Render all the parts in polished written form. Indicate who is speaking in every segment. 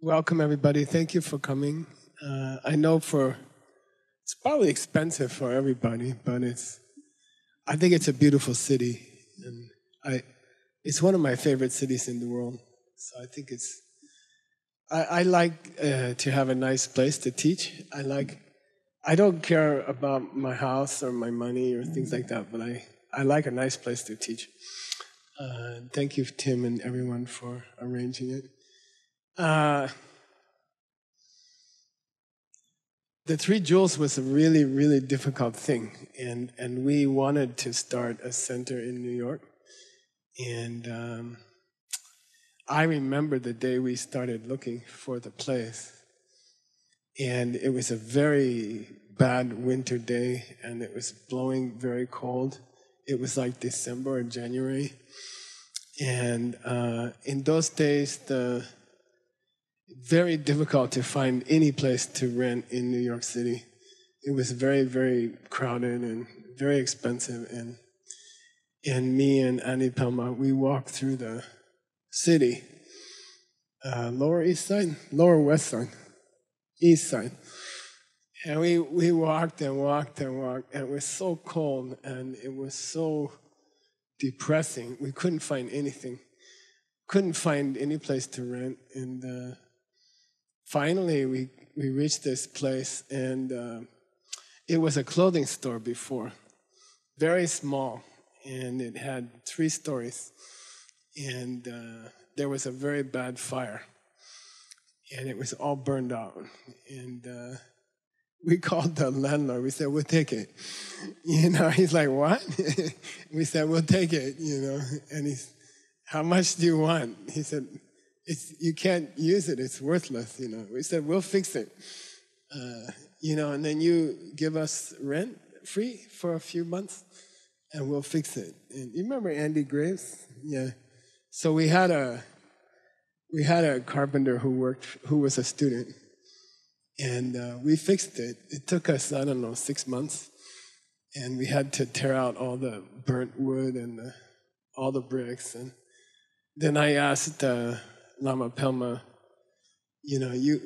Speaker 1: Welcome, everybody. Thank you for coming. I know it's probably expensive for everybody, but I think it's a beautiful city, and it's one of my favorite cities in the world. So I think I like to have a nice place to teach. I don't care about my house or my money or things like that, but I like a nice place to teach. Thank you, Tim, and everyone for arranging it. The Three Jewels was a really, really difficult thing, and we wanted to start a center in New York. And I remember the day we started looking for the place, and it was a very bad winter day, and it was blowing very cold. It was like December or January, and in those days, very difficult to find any place to rent in New York City. It was very, very crowded and very expensive. And me and Annie Pelma, we walked through the city, Lower East Side, Lower West Side, East Side. And we walked and walked and walked, and it was so cold and it was so depressing. We couldn't find anything. Couldn't find any place to rent. And finally, we reached this place, and it was a clothing store before, very small, and it had 3 stories. And there was a very bad fire, and it was all burned out. And we called the landlord. We said, "We'll take it." He's like, "What?" We said, "We'll take it." And he's, "How much do you want?" He said, "You can't use it. It's worthless." We said, "We'll fix it." And then you give us rent free for a few months, and we'll fix it. And you remember Andy Graves? Yeah. So we had a carpenter who was a student, and we fixed it. It took us, 6 months, and we had to tear out all the burnt wood and all the bricks. And then I asked Lama Pelma,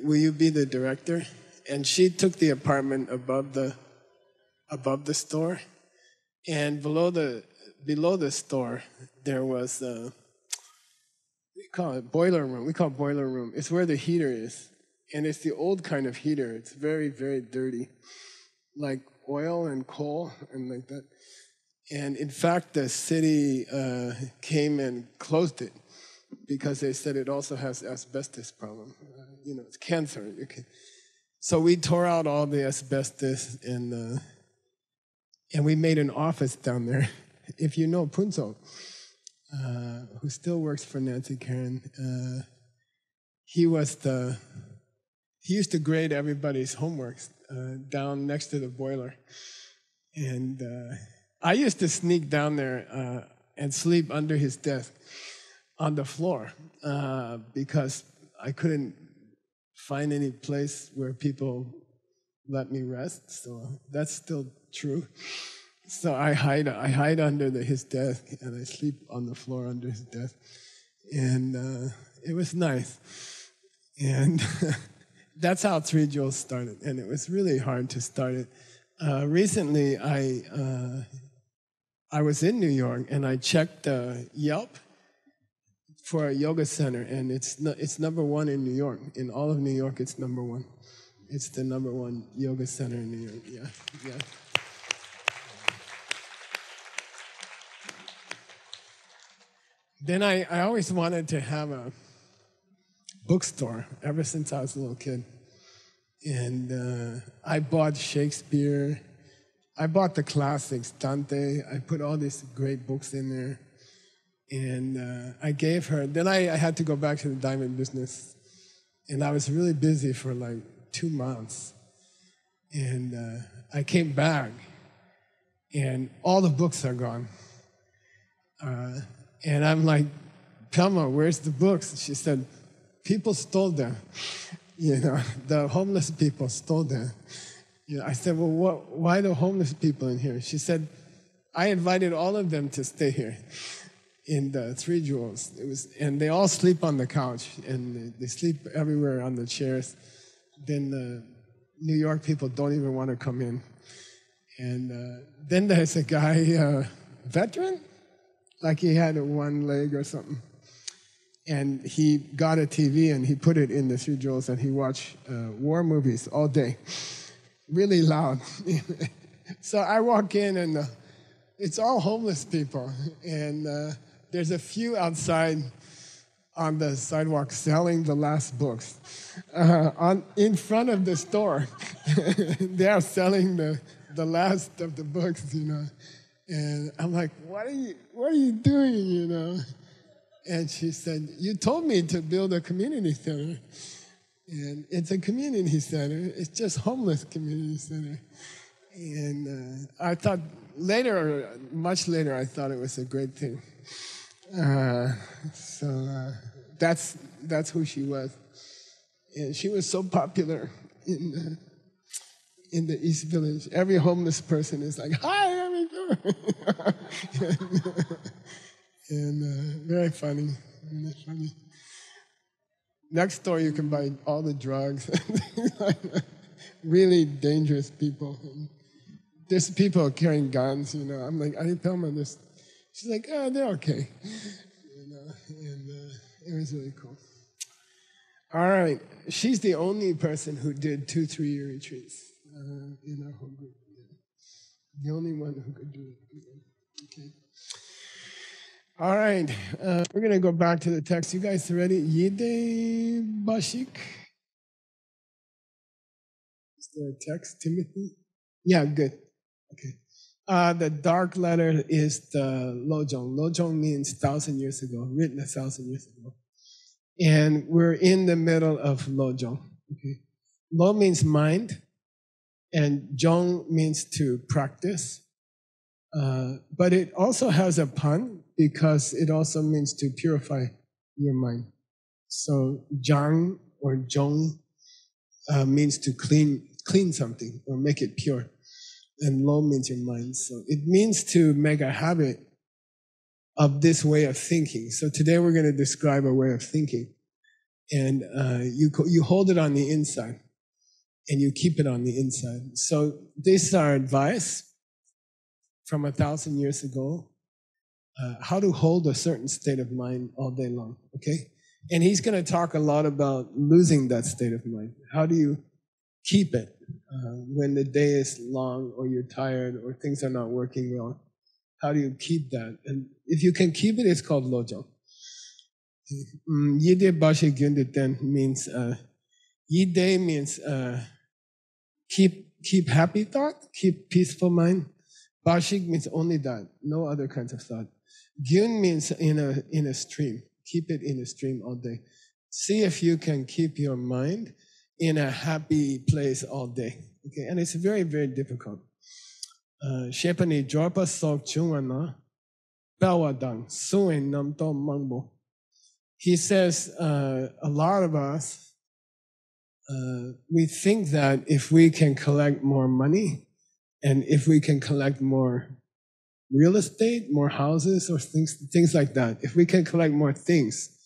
Speaker 1: will you be the director? And she took the apartment above the store, and below the store there was we call it boiler room. We call it boiler room. It's where the heater is, and it's the old kind of heater. It's very, very dirty, like oil and coal and like that. And in fact, the city came and closed it, because they said it also has asbestos problem. It's cancer. So we tore out all the asbestos, and we made an office down there. If you know Punso, who still works for Nancy Karen, he used to grade everybody's homeworks down next to the boiler. And I used to sneak down there and sleep under his desk on the floor, because I couldn't find any place where people let me rest. So that's still true. So I hide under his desk, and I sleep on the floor under his desk. And it was nice. And that's how Three Jewels started. And it was really hard to start it. Recently, I was in New York, and I checked Yelp for a yoga center, and it's number 1 in New York. In all of New York, it's number 1. It's the number 1 yoga center in New York. Yeah. Then I always wanted to have a bookstore ever since I was a little kid. And I bought Shakespeare. I bought the classics, Dante. I put all these great books in there. And I gave her, then I had to go back to the diamond business. And I was really busy for like 2 months. And I came back, and all the books are gone. And I'm like, "Pelma, where's the books?" She said, "People stole them. The homeless people stole them." I said, "Well, why the homeless people in here?" She said, "I invited all of them to stay here." in the Three Jewels. And they all sleep on the couch, and they sleep everywhere on the chairs. Then the New York people don't even want to come in. And then there's a guy, veteran, like he had one leg or something. And he got a TV and he put it in the Three Jewels and he watched war movies all day, really loud. So I walk in and it's all homeless people. And there's a few outside on the sidewalk selling the last books. In front of the store, they are selling the last of the books, you know. And I'm like, what are you doing, you know? And she said, you told me to build a community center. And it's a community center. It's just homeless community center. And I thought later, much later, I thought it was a great thing. So that's who she was. And she was so popular in the East Village. Every homeless person is like, hi, how are you doing? And very funny, really funny. Next door, you can buy all the drugs. Really dangerous people. And there's people carrying guns, you know. I'm like, I didn't tell them this. She's like, oh, they're okay. You know, and it was really cool. All right, she's the only person who did 2 3-year retreats in our whole group. Yeah. The only one who could do it. Okay. All right, we're going to go back to the text. You guys ready? Yide Bashik? Is there a text, Timothy? Yeah, good. Okay. The dark letter is the Lojong. Lojong means 1,000 years ago, written 1,000 years ago. And we're in the middle of Lojong. Okay. Lo means mind, and Jong means to practice. But it also has a pun because it also means to purify your mind. So Jang or Jong means to clean something or make it pure. And Lo means your mind. So it means to make a habit of this way of thinking. So today we're going to describe a way of thinking. And you hold it on the inside and you keep it on the inside. So this is our advice from 1,000 years ago, how to hold a certain state of mind all day long, okay? And he's going to talk a lot about losing that state of mind. How do you keep it when the day is long or you're tired or things are not working well? How do you keep that? And if you can keep it, it's called Lojong. Yide Bashi Gyunditen means, Yide means keep happy thought, keep peaceful mind. Bashik means only that, no other kinds of thought. Gyun means in a stream. Keep it in a stream all day. See if you can keep your mind in a happy place all day. Okay, and it's very, very difficult. Shepani Jorpa Sok Chungana Bawadang Suin Namto Mangbo. He says a lot of us we think that if we can collect more money, and if we can collect more real estate, more houses, or things like that, if we can collect more things,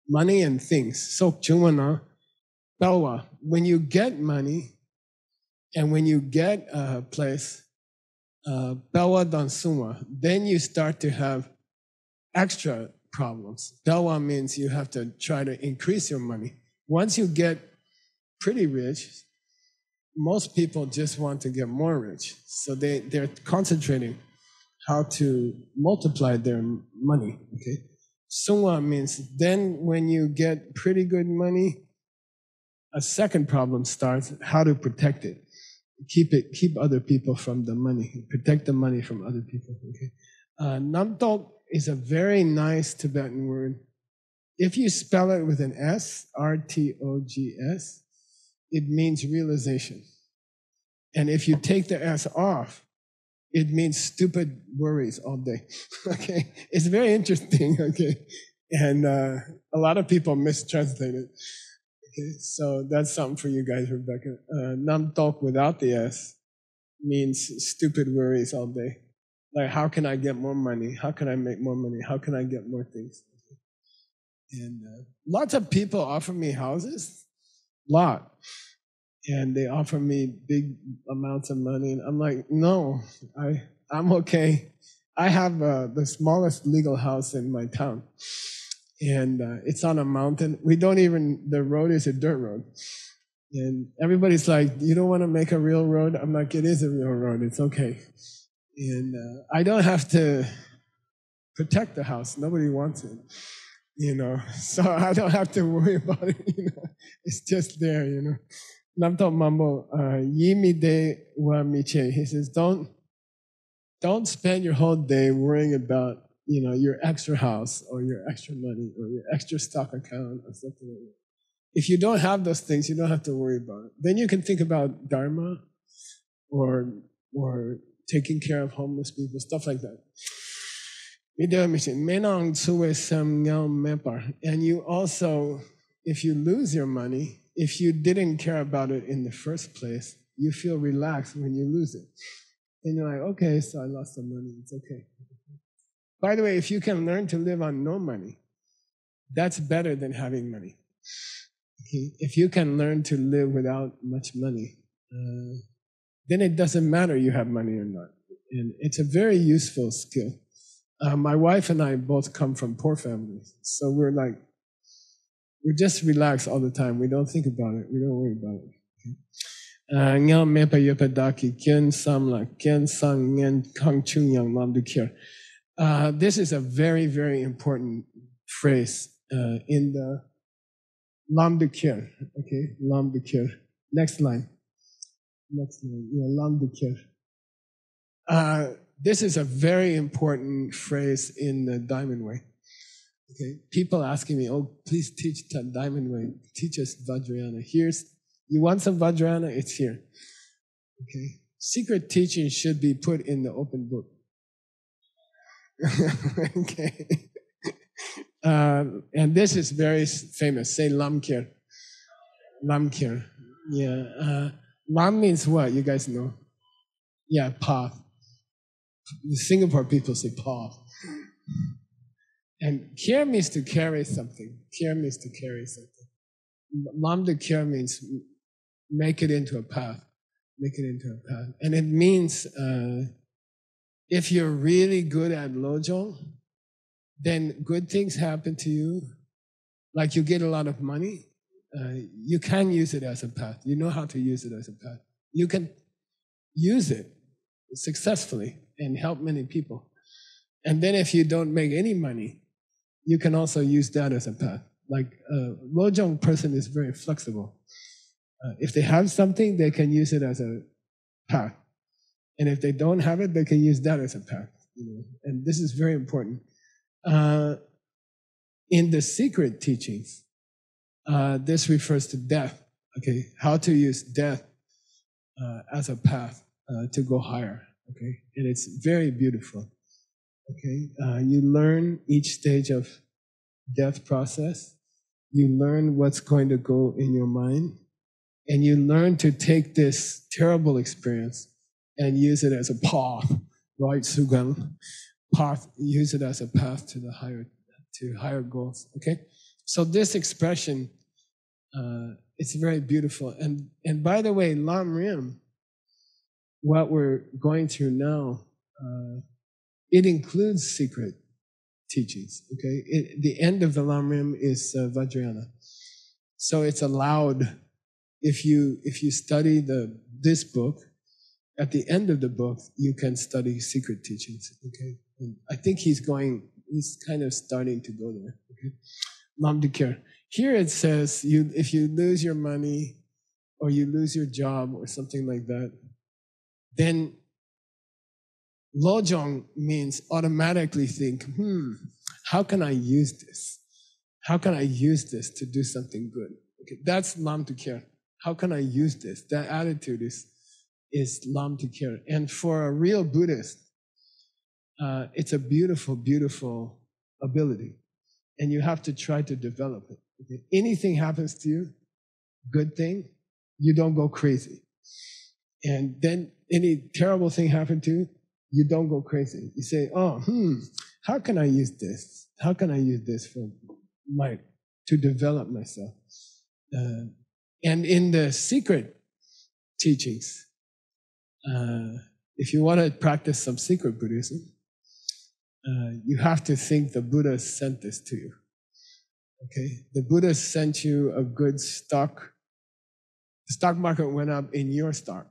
Speaker 1: money and things, sok chungana, bawa, when you get money and when you get a place, bawa dan suma, then you start to have extra problems. Bawa means you have to try to increase your money. Once you get pretty rich, most people just want to get more rich. So they're concentrating how to multiply their money, okay? Sungwa means then when you get pretty good money, a second problem starts, how to protect it. Keep other people from the money. Protect the money from other people, okay? Namtok is a very nice Tibetan word. If you spell it with an S, R-T-O-G-S, it means realization. And if you take the S off, it means stupid worries all day. Okay, it's very interesting. Okay, and a lot of people mistranslate it. Okay, so that's something for you guys, Rebecca. Nam Tok without the S means stupid worries all day. Like, how can I get more money? How can I make more money? How can I get more things? And lots of people offer me houses, lot. And they offer me big amounts of money. And I'm like, no, I'm okay. I have the smallest legal house in my town. And it's on a mountain. The road is a dirt road. And everybody's like, you don't want to make a real road? I'm like, it is a real road. It's okay. And I don't have to protect the house. Nobody wants it, So I don't have to worry about it, It's just there, Namto Mambo, Yimi de wa miche. He says, don't spend your whole day worrying about, your extra house or your extra money or your extra stock account or something like that. If you don't have those things, you don't have to worry about it. Then you can think about Dharma or taking care of homeless people, stuff like that. And you also, if you lose your money, if you didn't care about it in the first place, you feel relaxed when you lose it. And you're like, okay, so I lost some money, it's okay. By the way, if you can learn to live on no money, that's better than having money. Okay? If you can learn to live without much money, then it doesn't matter you have money or not. And it's a very useful skill. My wife and I both come from poor families. So we're just relaxed all the time. We don't think about it. We don't worry about it. This is a very, very important phrase in the Lam de Kyer. Okay, Lam de Kyer. Next line. Yeah, Lam de Kyer. This is a very important phrase in the Diamond Way. Okay, people asking me, oh, please teach the Diamond Way. Teach us Vajrayana. You want some Vajrayana? It's here. Okay, secret teaching should be put in the open book. Okay, and this is very famous. Say Lam Kyer. Lam Kyer. Yeah. Lam means what? You guys know? Yeah, path. The Singapore people say path. And Kyer means to carry something. Kyer means to carry something. Lam de Kyer means make it into a path. Make it into a path. And it means if you're really good at Lojong, then good things happen to you. Like you get a lot of money. You can use it as a path. You know how to use it as a path. You can use it successfully and help many people. And then if you don't make any money, you can also use that as a path. Like a Lojong person is very flexible. If they have something, they can use it as a path. And if they don't have it, they can use that as a path. And this is very important. In the secret teachings, this refers to death. Okay, how to use death as a path to go higher. Okay, and it's very beautiful. Okay, you learn each stage of death process. You learn what's going to go in your mind, and you learn to take this terrible experience and use it as a path, right? Sugan, path. Use it as a path to the higher goals. Okay, so this expression, it's very beautiful. And by the way, Lamrim, what we're going through now, it includes secret teachings. Okay, the end of the Lamrim is Vajrayana, so it's allowed. If you study this book, at the end of the book, you can study secret teachings. Okay, and I think he's kind of starting to go there. Okay, Lam de Kyer. Here it says if you lose your money or you lose your job or something like that, then Lojong means automatically think, how can I use this? How can I use this to do something good? Okay, that's Lam de Kyer. How can I use this? That attitude is Lam de Kyer. And for a real Buddhist, it's a beautiful, beautiful ability. And you have to try to develop it. Okay? Anything happens to you, good thing, you don't go crazy. And then any terrible thing happened to you, You don't go crazy. You say, oh, how can I use this? How can I use this to develop myself? And in the secret teachings, if you want to practice some secret Buddhism, you have to think the Buddha sent this to you. Okay? The Buddha sent you a good stock. The stock market went up in your stock.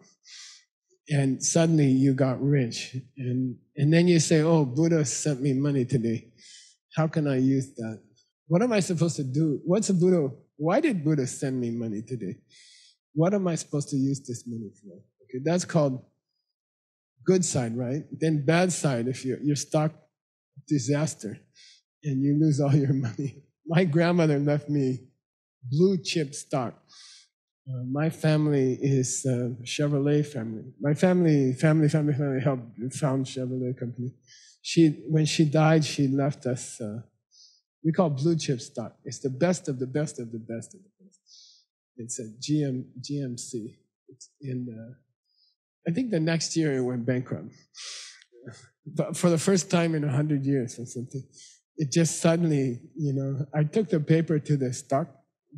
Speaker 1: And suddenly you got rich. And then you say, oh, Buddha sent me money today. How can I use that? What am I supposed to do? Why did Buddha send me money today? What am I supposed to use this money for? Okay, that's called good side, right? Then bad side, if your stock disaster and you lose all your money. My grandmother left me blue chip stock. My family is Chevrolet family. My family helped found Chevrolet company. When she died, she left us, we call blue chip stock. It's the best of the best of the best of the best. It's a GMC. It's I think the next year it went bankrupt. But for the first time in 100 years or something, it just suddenly, I took the paper to the stock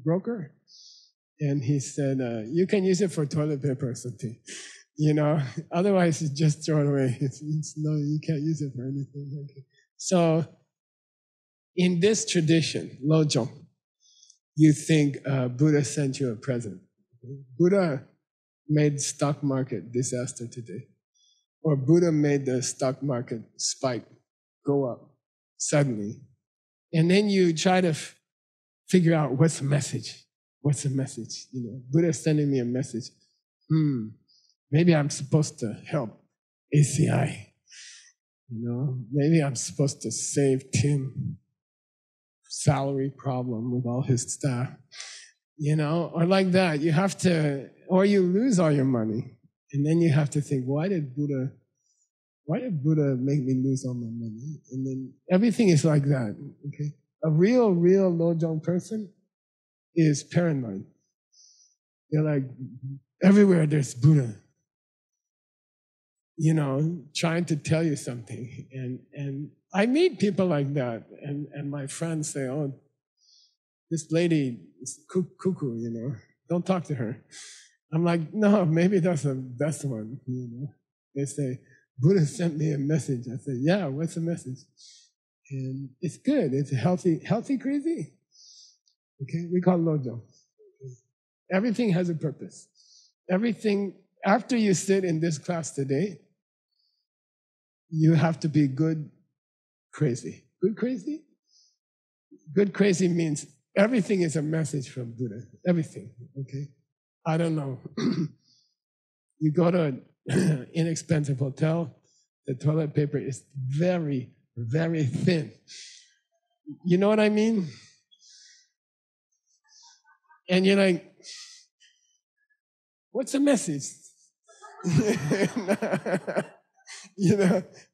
Speaker 1: broker. And he said, you can use it for toilet paper or something. Otherwise it's just throw it away. No, you can't use it for anything. Okay. So in this tradition, Lojong, you think Buddha sent you a present. Buddha made stock market disaster today. Or Buddha made the stock market spike, go up suddenly. And then you try to figure out what's the message. What's the message? Buddha's sending me a message. Maybe I'm supposed to help ACI. Maybe I'm supposed to save Tim salary problem with all his staff. Or like that. You have to, or you lose all your money. And then you have to think, why did Buddha make me lose all my money? And then everything is like that. Okay. A real Lojong person is paranoid. They're like, everywhere there's Buddha, trying to tell you something. And I meet people like that, and my friends say, oh, this lady is cuckoo, don't talk to her. I'm like, no, maybe that's the best one, They say, Buddha sent me a message. I say, yeah, what's the message? And it's good. It's healthy crazy. Okay, we call it Lojong. Everything has a purpose. Everything, after you sit in this class today, you have to be good crazy. Good crazy? Good crazy means everything is a message from Buddha. Everything, okay? I don't know. You go to an inexpensive hotel, the toilet paper is very, very thin. You know what I mean? And you're like, what's the message?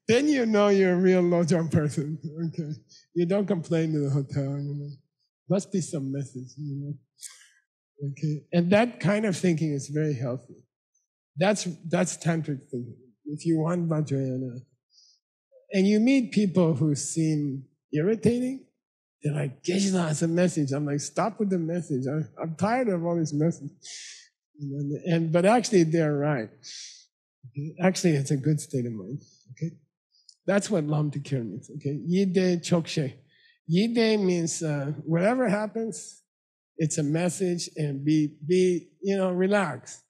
Speaker 1: Then you're a real Lojong person. Okay, you don't complain to the hotel. Must be some message. Okay, and that kind of thinking is very healthy. That's tantric thinking. If you want Vajrayana, and you meet people who seem irritating, they're like, Geshe has a message. I'm like, stop with the message. I'm tired of all this message. But actually, they're right. Okay? Actually, it's a good state of mind. Okay, that's what Lam Tikir means. Okay, Yide Chokshe. Yide means whatever happens, it's a message, and be relax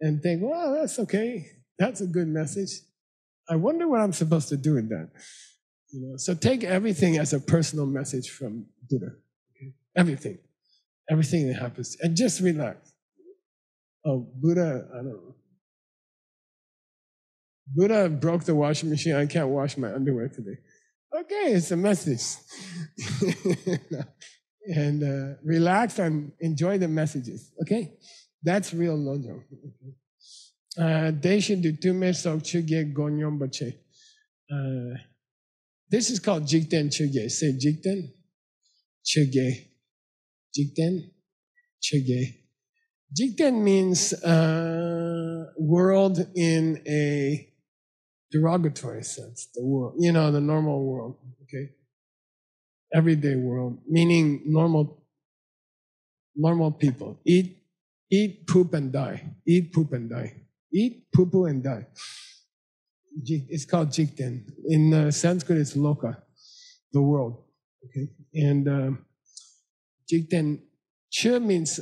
Speaker 1: and think, well, that's okay. That's a good message. I wonder what I'm supposed to do with that. So take everything as a personal message from Buddha. Okay? Everything that happens, and just relax. Oh, Buddha, I don't know. Buddha broke the washing machine. I can't wash my underwear today. Okay, it's a message. And relax and enjoy the messages. Okay, that's real Lojong. Deshin dutume sok chuge gonyon bache. This is called Jigten Chuge. Say Jigten Chuge. Jigten Chuge. Jigten means world in a derogatory sense, the world, the normal world, okay? Everyday world, meaning normal people. Eat, poop, and die. Eat, poop, and die. Eat, poo, and die. It's called Jikten. In Sanskrit, it's loka, the world, okay? And Jikten, Che means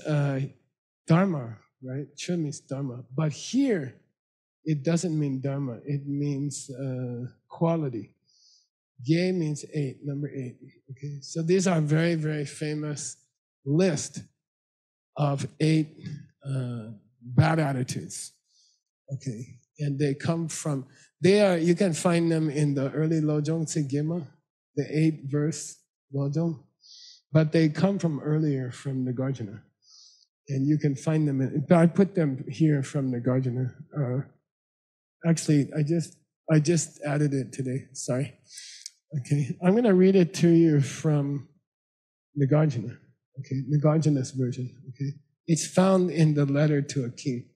Speaker 1: Dharma, right? Che means Dharma. But here, it doesn't mean Dharma. It means quality. Ge means 8, number 8. Okay, so these are very, very famous list of 8 bad attitudes. Okay, and they come from, you can find them in the early Lojong Tsigima, the 8th-verse Lojong, but they come from earlier from the Nagarjuna. And you can find them I put them here from the Nagarjuna. Actually, I just added it today. Sorry. Okay, I'm going to read it to you from Nagarjuna. Okay, Nagarjuna's version. Okay, it's found in the letter to a king,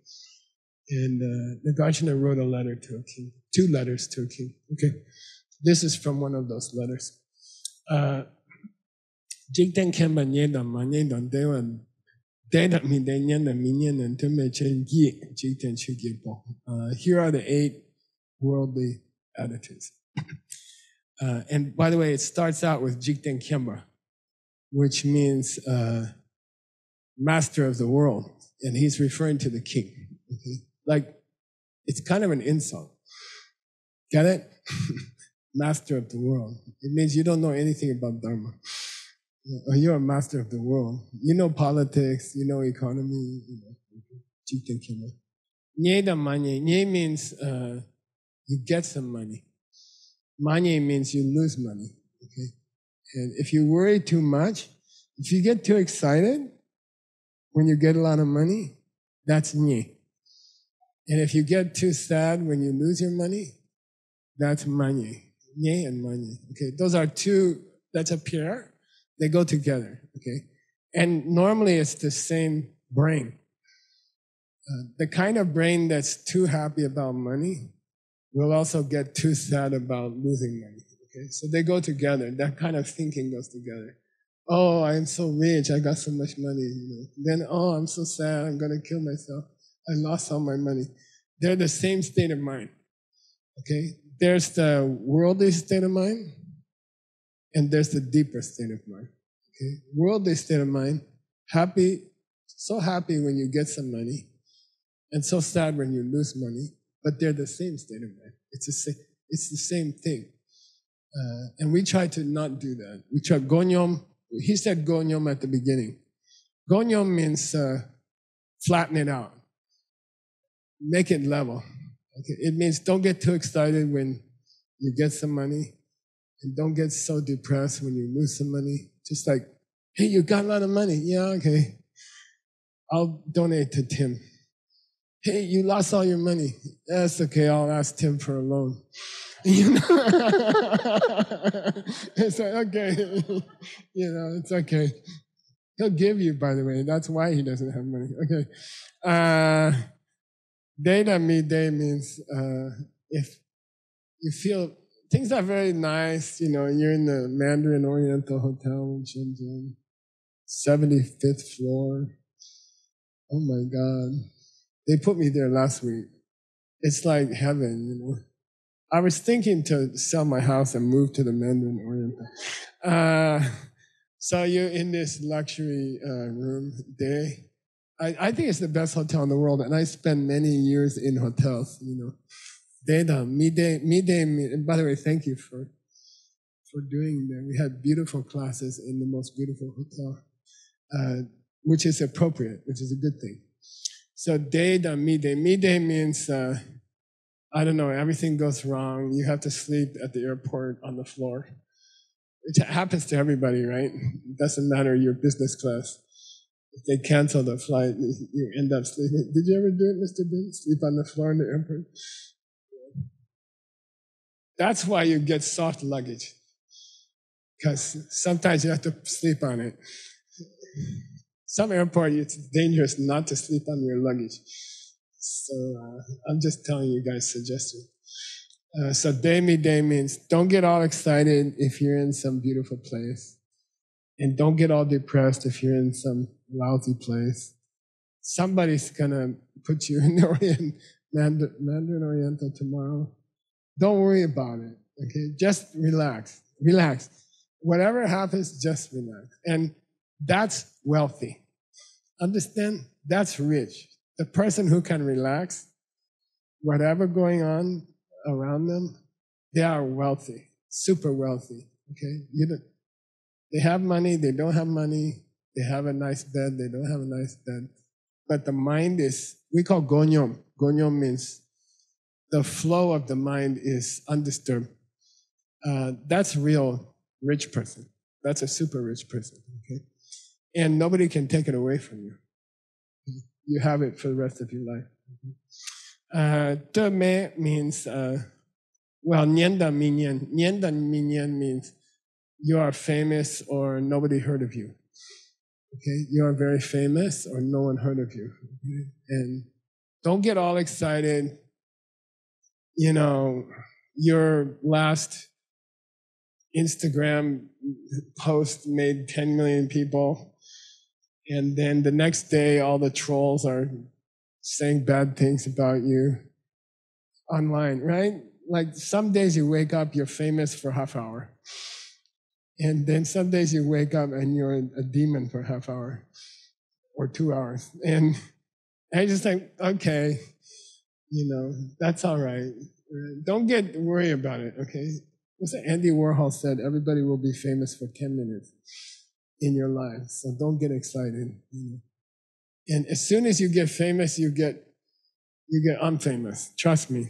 Speaker 1: and Nagarjuna wrote a letter to a king, 2 letters to a king. Okay, this is from one of those letters. Jikten kemba nyeda ma nyeda dewa deda mi de nyenda mi nyenda tume chen yi jikten chugipo. Here are the 8 worldly attitudes. And by the way, it starts out with Jikten Kemba, which means master of the world. And he's referring to the king. Okay? Like, it's kind of an insult. Get it? Master of the world. It means you don't know anything about Dharma. You're a master of the world. You know politics, you know economy, Jikten Kemba. Nye da manye. Nye means you get some money. Manye means you lose money, okay? And if you worry too much, if you get too excited when you get a lot of money, that's nye. And if you get too sad when you lose your money, that's manye. Nye and manye, okay? Those are 2, that's a pair. They go together, okay? And normally it's the same brain. The kind of brain that's too happy about money will also get too sad about losing money. Okay, so they go together. That kind of thinking goes together. Oh, I'm so rich. I got so much money. Then, oh, I'm so sad. I'm going to kill myself. I lost all my money. They're the same state of mind. Okay, there's the worldly state of mind, and there's the deeper state of mind. Okay, worldly state of mind, happy, so happy when you get some money, and so sad when you lose money. But they're the same state of mind. It's the same thing. And we try to not do that. We try gonyom. He said gonyom at the beginning. Gonyom means flatten it out. Make it level. Okay? It means don't get too excited when you get some money. And don't get so depressed when you lose some money. Just like, hey, you got a lot of money. Yeah, okay. I'll donate to Tim. Hey, you lost all your money. That's okay. I'll ask Tim for a loan. It's like, okay. It's okay. He'll give you, by the way. That's why he doesn't have money. Okay. Data midday means if you feel things are very nice, you're in the Mandarin Oriental Hotel in Shenzhen, 75th floor. Oh my God. They put me there last week. It's like heaven, I was thinking to sell my house and move to the Mandarin Oriental. So you're in this luxury room day. I think it's the best hotel in the world, and I spent many years in hotels, Data, midday, and by the way, thank you for doing that. We had beautiful classes in the most beautiful hotel, which is appropriate, which is a good thing. So data, midday. Midday means, I don't know, everything goes wrong. You have to sleep at the airport on the floor. It happens to everybody, right? It doesn't matter your business class. If they cancel the flight, you end up sleeping. Did you ever do it, Mr. Bin? Sleep on the floor in the airport? That's why you get soft luggage. Because sometimes you have to sleep on it. Some airport, it's dangerous not to sleep on your luggage. So I'm just telling you guys suggestion. So day means don't get all excited if you're in some beautiful place. And don't get all depressed if you're in some lousy place. Somebody's gonna put you in the Mandarin Oriental tomorrow. Don't worry about it, okay? Just relax. Whatever happens, just relax. And that's wealthy. Understand? That's rich. The person who can relax, whatever going on around them, they are wealthy, super wealthy, okay? They have money, they don't have money, they have a nice bed, they don't have a nice bed. But the mind is, we call gonyom. Gonyom means the flow of the mind is undisturbed. That's real rich person. That's a super rich person, okay? And nobody can take it away from you. You have it for the rest of your life. De me means, nianda minyan. Nianda minyan means you are famous or nobody heard of you. Okay, you are very famous or no one heard of you. Okay? And don't get all excited. You know, your last Instagram post made 10 million people. And then the next day, all the trolls are saying bad things about you online, right? Like some days you wake up, you're famous for half hour. And then some days you wake up and you're a demon for half hour or 2 hours. And I just think, okay, you know, that's all right. Don't get worried about it, okay? What's that Andy Warhol said? Everybody will be famous for 10 minutes in your life. So don't get excited. You know? And as soon as you get famous, you get unfamous. Trust me.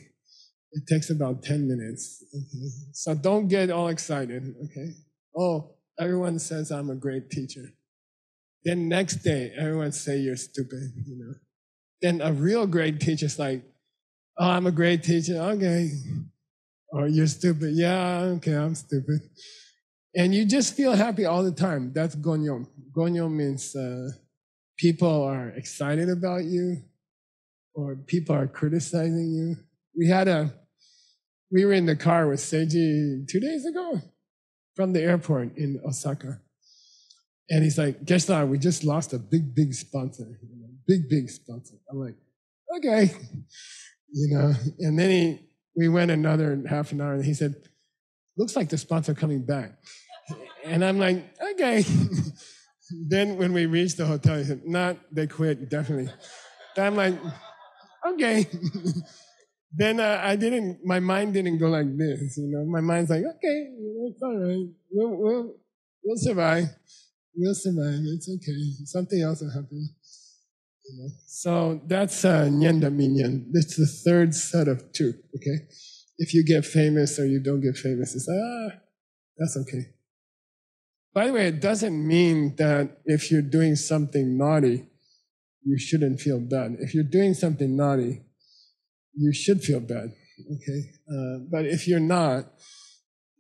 Speaker 1: It takes about 10 minutes. Okay? So don't get all excited, okay? Oh, everyone says I'm a great teacher. Then next day, everyone say you're stupid, you know. Then a real great teacher's like, oh, I'm a great teacher, okay. Or you're stupid, yeah, okay, I'm stupid. And you just feel happy all the time. That's gonyom. Gonyom means people are excited about you or people are criticizing you. We were in the car with Seiji 2 days ago from the airport in Osaka. And he's like, Geshe, we just lost a big sponsor. You know, big sponsor. I'm like, okay. You know, and then we went another half an hour and he said, looks like the sponsor coming back. And I'm like, okay. Then when we reached the hotel, he said, they quit, definitely. Then I'm like, okay. Then my mind didn't go like this, you know. My mind's like, okay, it's all right. We'll survive. We'll survive. It's okay. Something else will happen. You know? So that's Nyenda Minyan. That's the third set of two, okay? If you get famous or you don't get famous, it's like, that's okay. By the way, it doesn't mean that if you're doing something naughty, you shouldn't feel bad. If you're doing something naughty, you should feel bad, okay? But if you're not,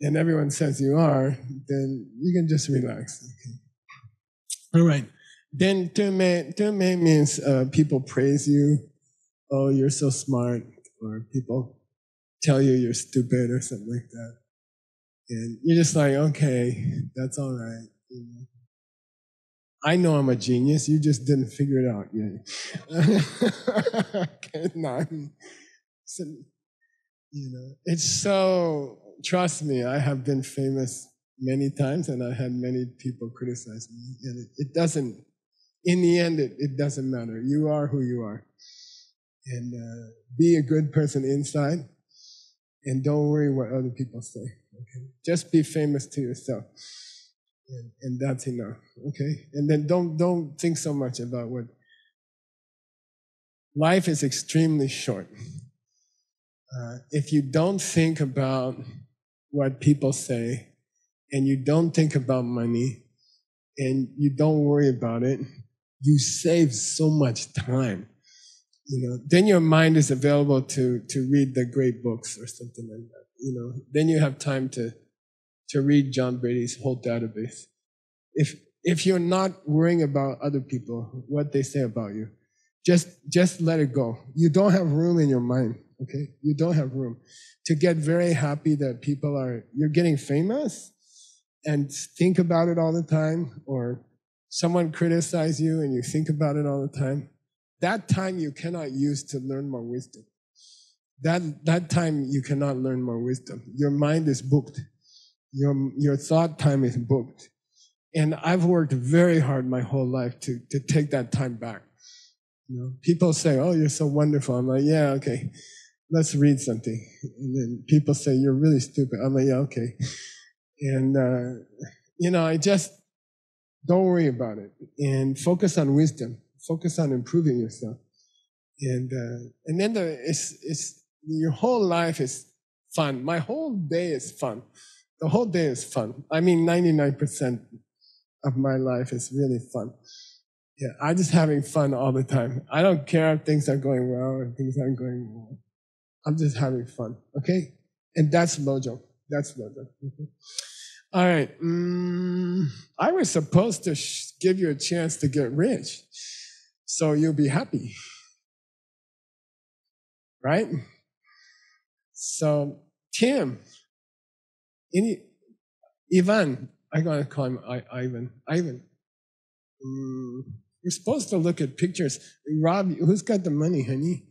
Speaker 1: and everyone says you are, then you can just relax, okay? All right. Then Tume means people praise you. Oh, you're so smart. Or people tell you you're stupid or something like that. And you're just like, okay, that's all right. You know? I know I'm a genius. You just didn't figure it out yet. Okay, no. So, you know, it's so, trust me, I have been famous many times and I had many people criticize me. And it doesn't, in the end, it doesn't matter. You are who you are. And be a good person inside and don't worry what other people say. Okay? Just be famous to yourself. And that's enough. Okay? And then don't think so much about what. Life is extremely short. If you don't think about what people say, and you don't think about money, and you don't worry about it, you save so much time. You know, then your mind is available to read the great books or something like that. You know, then you have time to read John Brady's whole database. If you're not worrying about other people, what they say about you, just let it go. You don't have room in your mind. okay? You don't have room to get very happy that you're getting famous and think about it all the time, or someone criticize you and you think about it all the time. That time you cannot use to learn more wisdom. That time you cannot learn more wisdom. Your mind is booked. Your thought time is booked. And I've worked very hard my whole life to take that time back. You know, people say, "Oh, you're so wonderful." I'm like, "Yeah, okay. Let's read something." And then people say, "You're really stupid." I'm like, "Yeah, okay." And I just don't worry about it and focus on wisdom. Focus on improving yourself. And then your whole life is fun. My whole day is fun. The whole day is fun. I mean, 99% of my life is really fun. Yeah, I'm just having fun all the time. I don't care if things are going well or things aren't going well. I'm just having fun, okay? And that's Lojong. That's Lojong. Okay. All right. I was supposed to give you a chance to get rich, so you'll be happy, right? So, Tim, Ivan, I'm going to call him Ivan. Ivan. You're supposed to look at pictures. Rob, who's got the money, honey?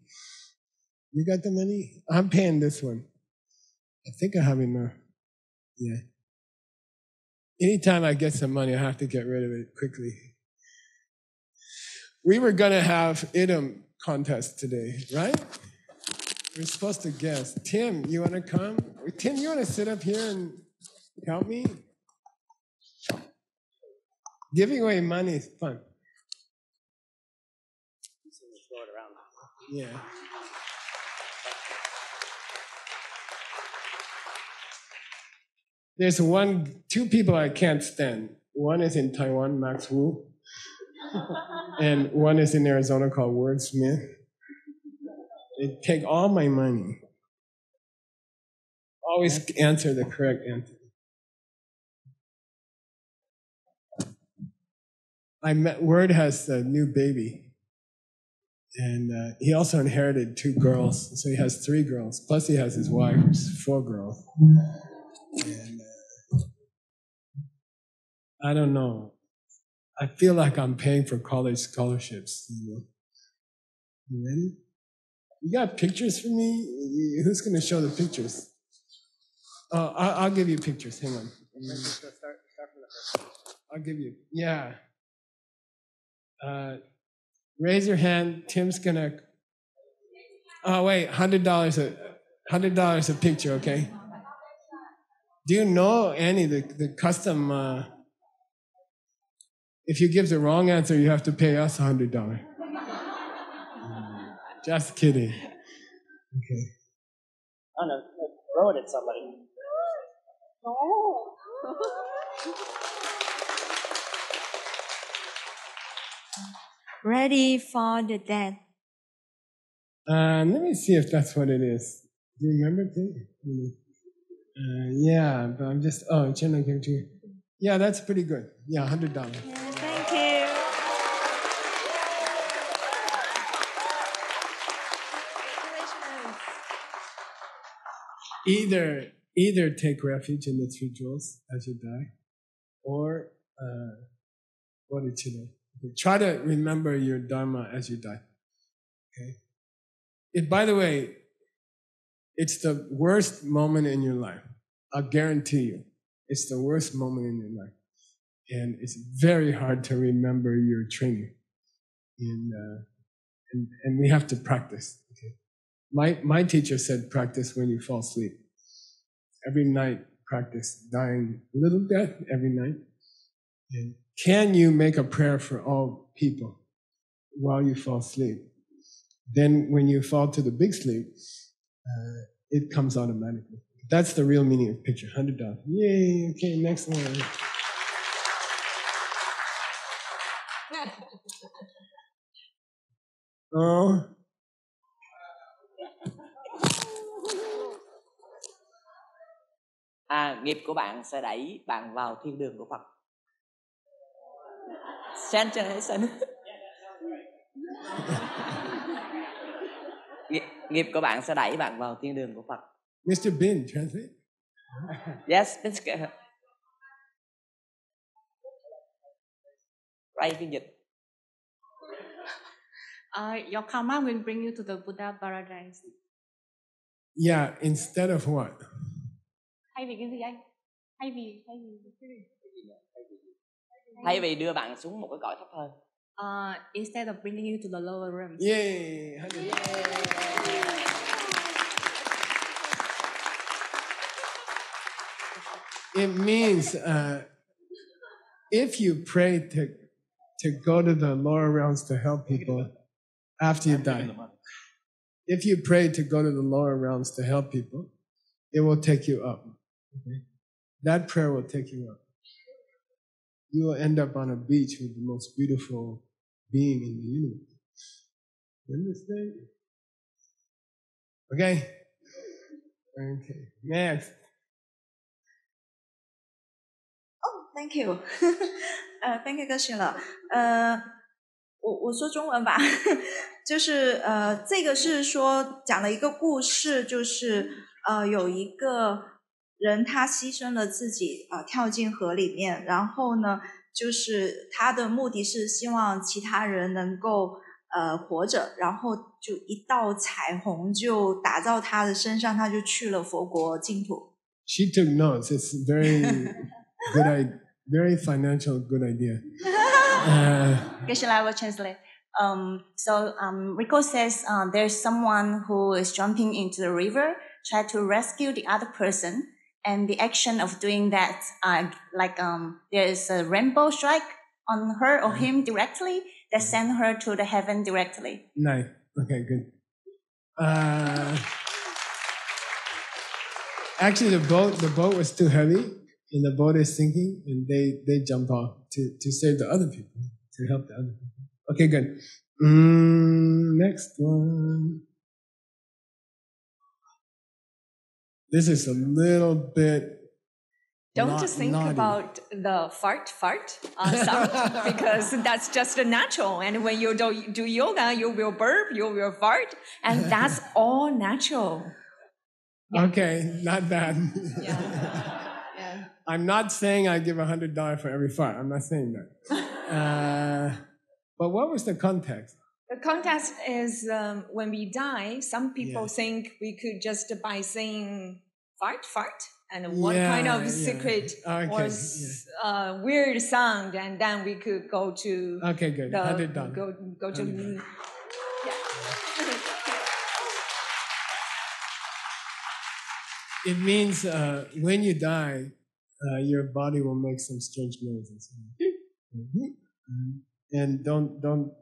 Speaker 1: You got the money? I'm paying this one. I think I have enough. Yeah. Anytime I get some money, I have to get rid of it quickly. We were going to have Idim contest today, right? We're supposed to guess. Tim, you want to come? Tim, you want to sit up here and help me? Giving away money is fun. Yeah. There's two people I can't stand. One is in Taiwan, Max Wu, and one is in Arizona called Wordsmith. They take all my money. Always answer the correct answer. Word has a new baby, and he also inherited 2 girls, so he has 3 girls. Plus he has his wife, who's 4 girls. And I don't know. I feel like I'm paying for college scholarships. You ready? You got pictures for me? Who's going to show the pictures? I'll give you pictures. Hang on. Start from the first. I'll give you. Yeah. Raise your hand. Tim's gonna. Oh wait, $100 a picture. Okay. Do you know Annie the custom? If you give the wrong answer, you have to pay us $100. Just kidding. Okay.
Speaker 2: Oh no, throw it at somebody. Oh.
Speaker 3: Ready for the death.
Speaker 1: Let me see if that's what it is. Do you remember it? Yeah, but I'm just. Oh, Chen, I give it to you. Yeah, that's pretty good. Yeah, $100.
Speaker 3: Yeah, thank you.
Speaker 1: Either take refuge in the 3 jewels as you die, or what did you know? Try to remember your Dharma as you die. Okay. By the way, it's the worst moment in your life. I'll guarantee you, it's the worst moment in your life, and it's very hard to remember your training. And we have to practice. Okay. My teacher said, practice when you fall asleep. Every night, practice dying a little death every night. And can you make a prayer for all people while you fall asleep? Then when you fall to the big sleep, it comes automatically. That's the real meaning of picture, $100. Yay, okay, next one. Oh.
Speaker 2: Nghiệp của bạn sẽ đẩy bạn vào thiên đường của Phật. Sen. Nghiệp của bạn sẽ đẩy bạn vào thiên đường của Phật.
Speaker 1: Mr. Bin, translate.
Speaker 2: Yes, Ray phiên dịch.
Speaker 3: Your karma will bring you to the Buddha paradise.
Speaker 1: Yeah, instead of what?
Speaker 3: Thay vì cái gì anh?
Speaker 2: Thay vì đưa bạn xuống một cái cõi thấp hơn.
Speaker 3: Instead of bringing you to the lower realms.
Speaker 1: Yay! It means if you pray to go to the lower realms to help people after you die, if you pray to go to the lower realms to help people, it will take you up. Okay? That prayer will take you up. You will end up on a beach with the most beautiful being in the universe. You understand? Okay? Okay. Next.
Speaker 4: Thank you. Thank you, 哥了。我说中文吧，就是这个是说讲了一个故事，就是有一个人他牺牲了自己跳进河里面，然后呢，就是他的目的是希望其他人能够活着，然后就一道彩虹就打到他的身上，他就去了佛国净土。
Speaker 1: She took notes. It's very good idea. Very financial, good idea.
Speaker 3: Geshe, I will translate. Rico says there's someone who is jumping into the river, try to rescue the other person, and the action of doing that, there is a rainbow strike on her or him directly that send her to the heaven directly.
Speaker 1: Nice. Okay, good. Actually, the boat was too heavy. And the boat is sinking, and they jump off to save the other people, to help the other people. Okay, good. Next one. This is a little bit.
Speaker 5: Don't just think
Speaker 1: naughty.
Speaker 5: about the fart sound, because that's just natural. And when you do yoga, you will burp, you will fart, and that's all natural.
Speaker 1: Yeah. Okay, not bad.
Speaker 5: Yeah.
Speaker 1: I'm not saying I give $100 for every fart. I'm not saying that. But what was the context?
Speaker 5: The context is when we die, some people think we could just by saying fart, and what kind of secret or weird sound, and then we could go to
Speaker 1: okay, good. $100.
Speaker 5: Go to $100.
Speaker 1: It means when you die, your body will make some strange noises. And don't,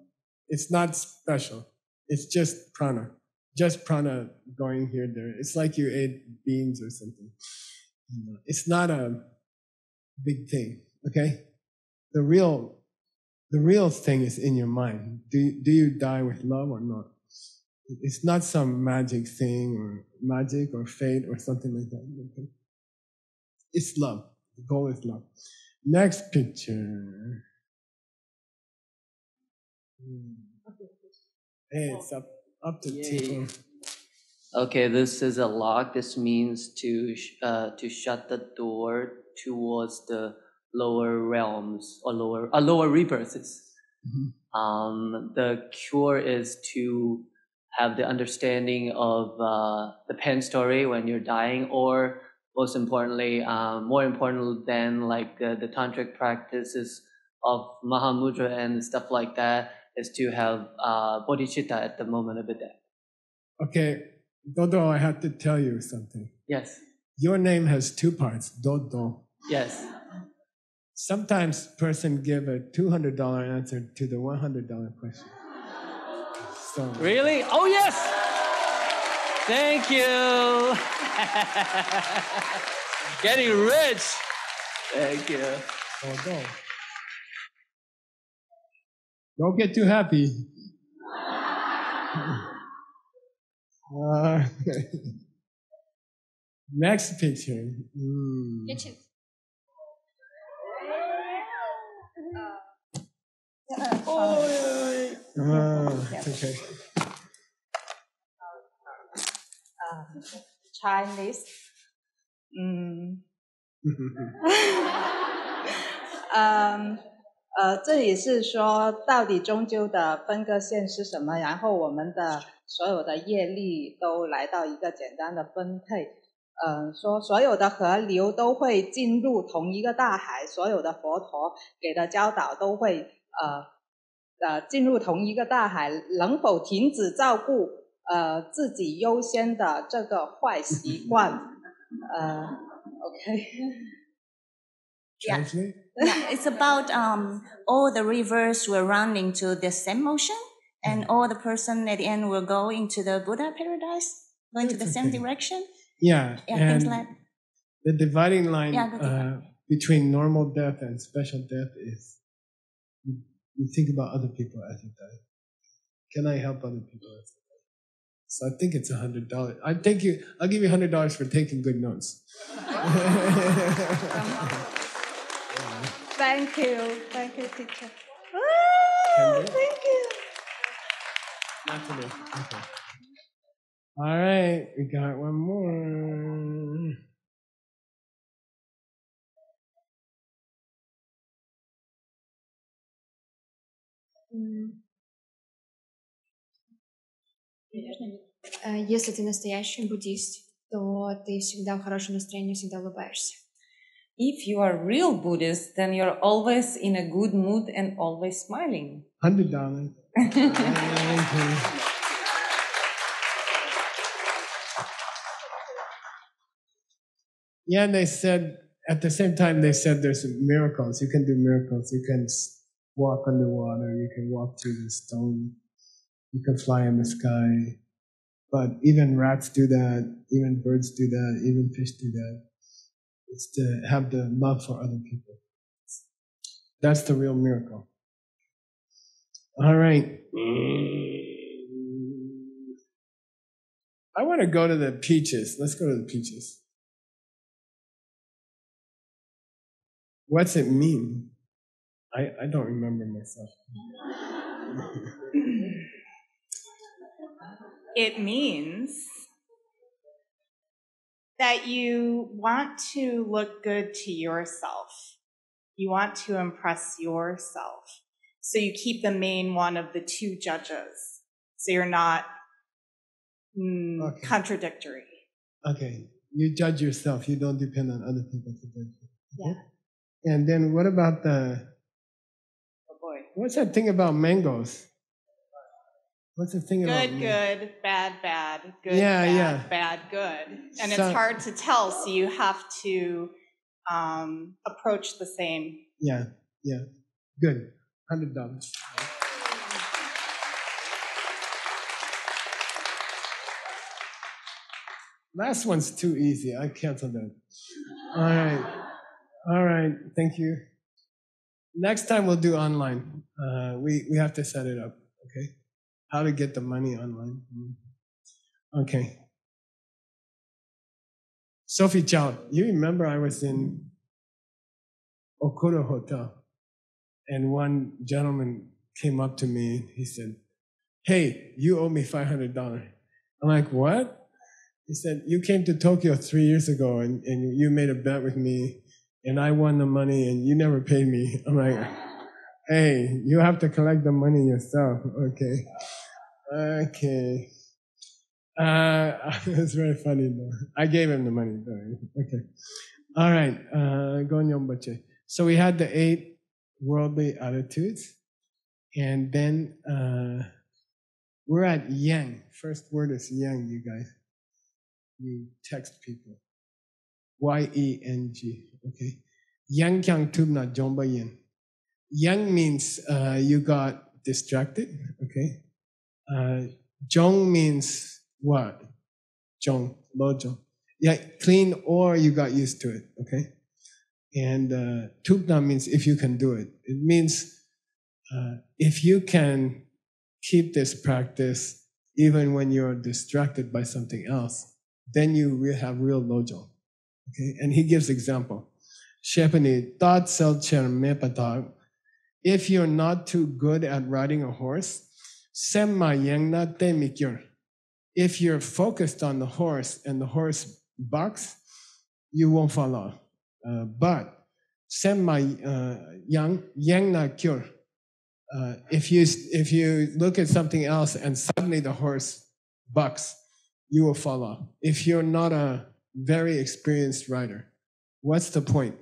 Speaker 1: it's not special. It's just prana. Just prana going here, there. It's like you ate beans or something. It's not a big thing, okay? The real thing is in your mind. Do you die with love or not? It's not some magic thing or magic or fate or something like that. Okay? It's love. The goal is love. Next picture. Hey, it's up to two.
Speaker 2: Okay, this is a lock. This means to shut the door towards the lower realms or lower rebirths. Mm-hmm. The cure is to have the understanding of the pen story when you're dying, or most importantly, more important than like the tantric practices of Mahamudra and stuff like that, is to have bodhicitta at the moment of the death.
Speaker 1: Okay, Dodo, I have to tell you something.
Speaker 2: Yes.
Speaker 1: Your name has two parts, Dodo.
Speaker 2: Yes.
Speaker 1: Sometimes person give a $200 answer to the $100 question. So.
Speaker 2: Really? Oh, yes! Thank you! Getting rich! Thank you.
Speaker 1: Dodo. Don't get too happy. Next picture. It's okay.
Speaker 6: Chinese. 这里是说到底终究的分割线是什么，然后我们的所有的业力都来到一个简单的分配。说所有的河流都会进入同一个大海，所有的佛陀给的教导都会进入同一个大海，能否停止照顾自己优先的这个坏习惯？OK.
Speaker 3: Yeah. Yeah, it's about all the rivers will run into the same ocean, and all the person at the end will go into the Buddha paradise, going to the same direction.
Speaker 1: Yeah,
Speaker 3: things like
Speaker 1: the dividing line between normal death and special death is you think about other people as you die. Can I help other people as I die? So I think it's $100. I'll give you $100 for taking good notes.
Speaker 6: Thank you, teacher.
Speaker 4: Thank you.
Speaker 1: Not today. Okay. All right, we got one more.
Speaker 7: Если ты настоящий буддист, то ты всегда в хорошем настроении, всегда улыбаешься.
Speaker 8: If you are real Buddhist, then you're always in a good mood and always smiling.
Speaker 1: $100. Yeah, and they said, at the same time, they said there's miracles. You can do miracles. You can walk underwater. You can walk through the stone. You can fly in the sky. But even rats do that. Even birds do that. Even fish do that. It's to have the love for other people. That's the real miracle. All right. I want to go to the peaches. Let's go to the peaches. What's it mean? I don't remember myself.
Speaker 9: It means that you want to look good to yourself. You want to impress yourself. So you keep the main one of the two judges. So you're not contradictory.
Speaker 1: Okay. You judge yourself. You don't depend on other people to judge you. Okay?
Speaker 9: Yeah.
Speaker 1: And then what about what's that thing about mangoes? What's the thing about
Speaker 9: good, bad, good, bad, good. And
Speaker 1: so,
Speaker 9: it's hard to tell, so you have to approach the same.
Speaker 1: Yeah. Good. $100. Last one's too easy. I canceled that. All right. Thank you. Next time we'll do online. We have to set it up. Okay. How to get the money online. Okay. Sophie Chow, you remember I was in Okura Hotel, and one gentleman came up to me. He said, "Hey, you owe me $500." I'm like, "What?" He said, "You came to Tokyo 3 years ago, and you made a bet with me, and I won the money, and you never paid me." I'm like, "Hey, you have to collect the money yourself." Okay. It was very funny though. I gave him the money though. Okay. All right. So we had the 8 worldly attitudes, and then we're at yang. First word is yang, you guys. You text people. Y-E-N-G. Okay. Yang kyang tubna jomba yin. Yang means you got distracted. Okay. Jong means what? Jong, lojong. Yeah, clean or you got used to it, okay? And tupna means if you can do it. It means if you can keep this practice even when you're distracted by something else, then you will have real lojong, okay? And he gives example. Shepani, tat sel cher mepatag. If you're not too good at riding a horse, semma yang na te mikyor. if you're focused on the horse and the horse bucks, you won't fall off. But if you look at something else and suddenly the horse bucks, you will fall off. If you're not a very experienced rider, what's the point?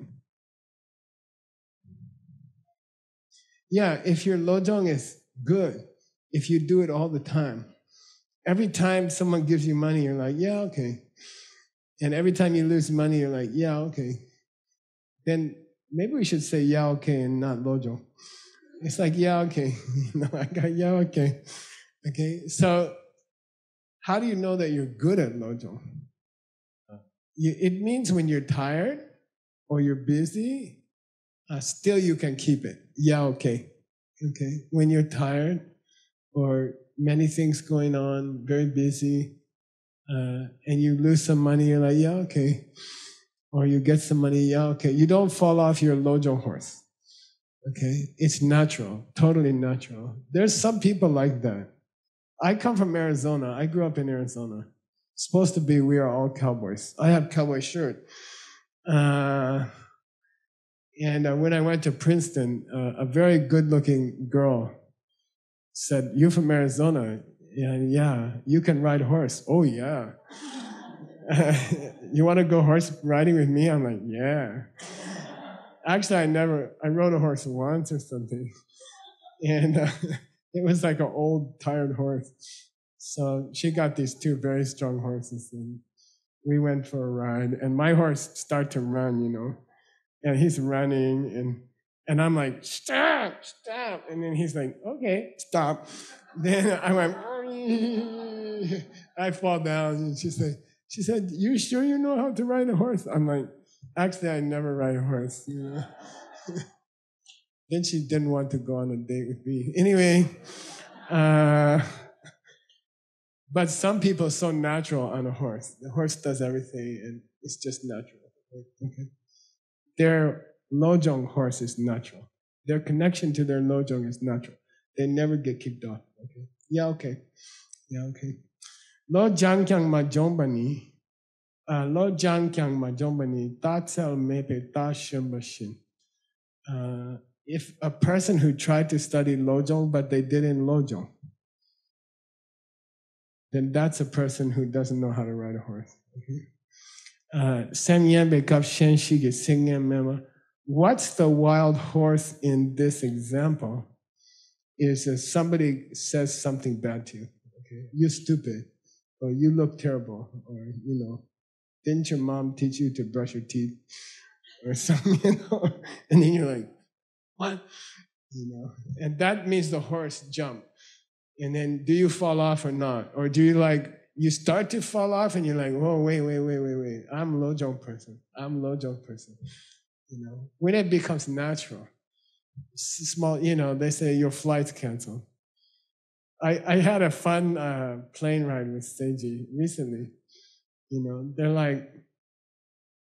Speaker 1: Yeah, if your Lojong is good, if you do it all the time, every time someone gives you money, you're like, yeah, okay. And every time you lose money, you're like, yeah, okay. Then maybe we should say yeah, okay, and not Lojong. It's like, yeah, okay. I got yeah, okay. Okay, so how do you know that you're good at Lojong? It means when you're tired or you're busy, still you can keep it. Yeah, okay. Okay. When you're tired or many things going on, very busy, and you lose some money, you're like, yeah, okay. Or you get some money, yeah, okay. You don't fall off your Lojong horse. Okay. It's natural, totally natural. There's some people like that. I come from Arizona. I grew up in Arizona. Supposed to be we are all cowboys. I have cowboy shirt. And when I went to Princeton, a very good-looking girl said, "You're from Arizona? Yeah. You can ride horse? Oh, yeah. You want to go horse riding with me?" I'm like, yeah. Actually, I rode a horse once or something. And it was like an old, tired horse. So she got these two very strong horses. And we went for a ride. And my horse started to run, and he's running, and I'm like, stop. And then he's like, okay, stop. Then I went, I fall down, and she said, you sure you know how to ride a horse? I'm like, actually, I never ride a horse, Then she didn't want to go on a date with me. Anyway, but some people are so natural on a horse. The horse does everything, and it's just natural. Okay. Their Lojong horse is natural. Their connection to their Lojong is natural. They never get kicked off. Okay. Yeah, okay. Yeah, okay. Lojang kyang majombani. Lojang kyang majombani. Tatsel mepe ta shimbashin. If a person who tried to study Lojong but they didn't Lojong, then that's a person who doesn't know how to ride a horse. Okay. What's the wild horse in this example is if somebody says something bad to you. Okay? You're stupid, or you look terrible, or, didn't your mom teach you to brush your teeth? Or something, And then you're like, what? And that means the horse jumped. And then do you fall off or not? Or do you start to fall off and you're like, whoa, wait. I'm a Lojong person. When it becomes natural, small, they say your flight's canceled. I had a fun plane ride with Seiji recently. They're like,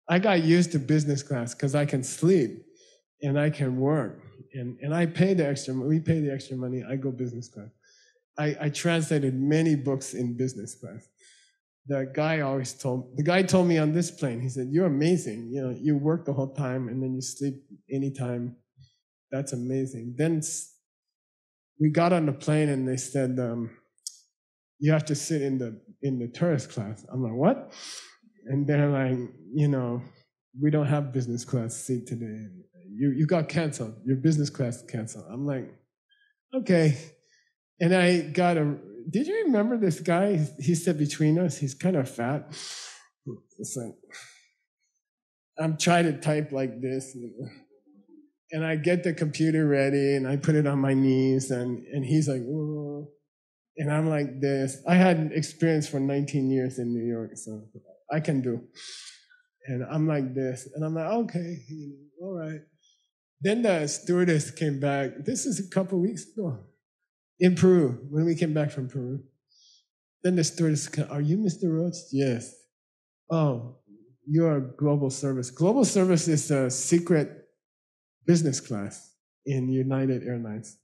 Speaker 1: I got used to business class because I can sleep and I can work. And I pay the extra, we pay the extra money, I go business class. I translated many books in business class. The guy told me on this plane, he said, you're amazing. You work the whole time and then you sleep anytime. That's amazing. Then we got on the plane and they said, you have to sit in the tourist class. I'm like, what? And they're like, we don't have business class seat today. You got canceled. Your business class canceled. I'm like, okay. And I did you remember this guy? He sat between us. He's kind of fat. It's like, I'm trying to type like this. And I get the computer ready and I put it on my knees and he's like, whoa. And I'm like this. I had experience for 19 years in New York, so I can do. And I'm like this. And I'm like, okay, all right. Then the stewardess came back. This is a couple weeks ago. In Peru, when we came back from Peru. Then the stewardess, are you Mr. Roach? Yes. Oh, you're global service. Global service is a secret business class in United Airlines.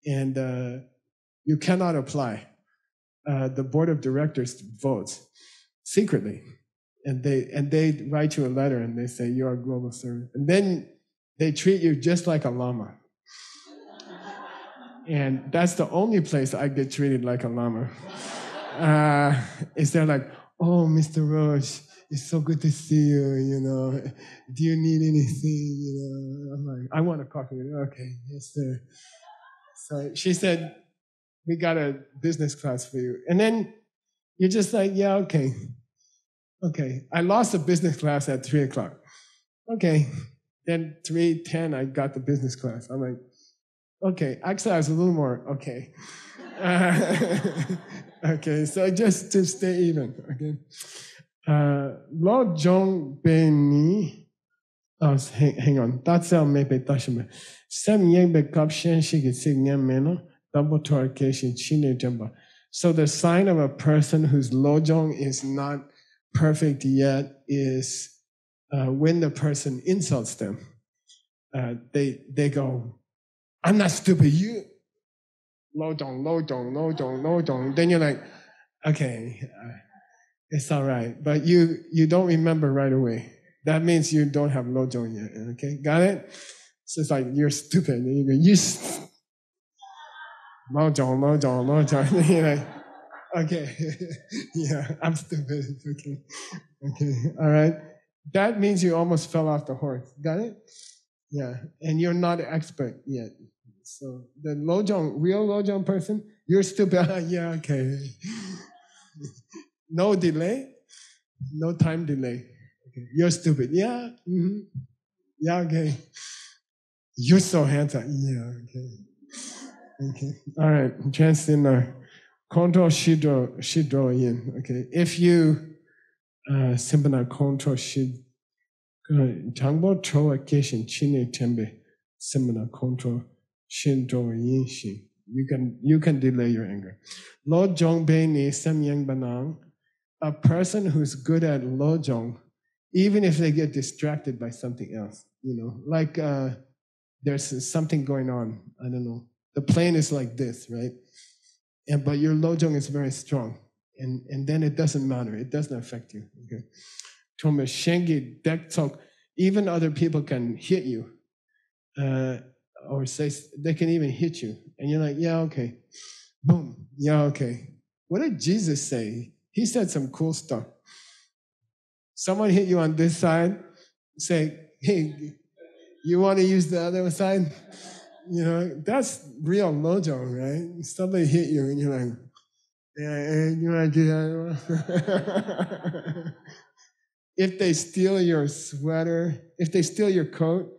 Speaker 1: And you cannot apply. the board of directors votes secretly. And they write you a letter and they say, you're a global servant. And then they treat you just like a lama. And that's the only place I get treated like a lama. Is they're like, oh, Mr. Roach, it's so good to see you, you know. Do you need anything, you know? I'm like, I want a coffee. Okay, yes, sir. So she said, we got a business class for you. And then you're just like, yeah, okay. Okay, I lost the business class at 3 o'clock. Okay, then 3:10, I got the business class. I'm like, okay, actually I was a little more, okay. Okay, so just to stay even, okay. Lojong Beni, hang on, that's how maybe Tashima. Some yang be caption, she could sing meno, double torcation, chine jumba. So the sign of a person whose Lojong is not perfect yet is when the person insults them. They go, I'm not stupid, you. Lojong. Then you're like, okay, it's all right. But you don't remember right away. That means you don't have Lojong yet, okay? Got it? So it's like, you're stupid. And you go, Lojong. And you're like, okay, yeah, I'm stupid. It's okay. Okay, all right. That means you almost fell off the horse. Got it? Yeah, and you're not an expert yet. So the real Lojong person, you're stupid. Yeah, okay. No delay, no time delay. Okay. You're stupid. Yeah, mm-hmm. Yeah, okay. You're so handsome. Yeah, okay. Okay, all right. Transcender. Control shidro yin. Okay, if you simply control shid, Tangbo tro occasion chine tembe similar control shidro yin shi. You can delay your anger. Lojong bei ni samyang banang. A person who's good at lojong, even if they get distracted by something else, you know, like there's something going on. I don't know. The plane is like this, right? But your lojong is very strong, and then it doesn't matter. It doesn't affect you. Okay. Even other people can hit you, or say they can even hit you, and you're like, yeah, okay, boom, yeah, okay. What did Jesus say? He said some cool stuff. Someone hit you on this side, say, hey, you want to use the other side? You know, that's real lojong, right? Somebody hit you and you're like, yeah, you want to do that? If they steal your sweater, if they steal your coat,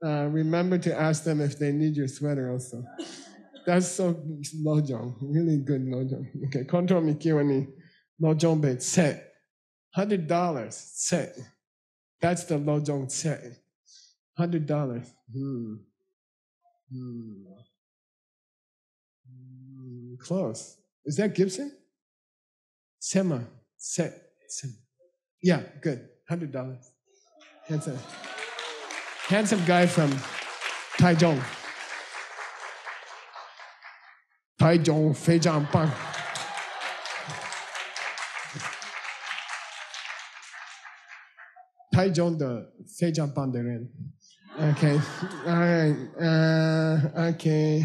Speaker 1: remember to ask them if they need your sweater also. That's so lojong, really good lojong. Okay, control mikiwani lojong bet set. $100 set. That's the lojong set. $100. Close. Is that Gibson? Sema. Set. Yeah, good. $100. Handsome guy from Taichung. Taichung 非常棒. Taichung 的非常棒的人. Okay. All right. Okay.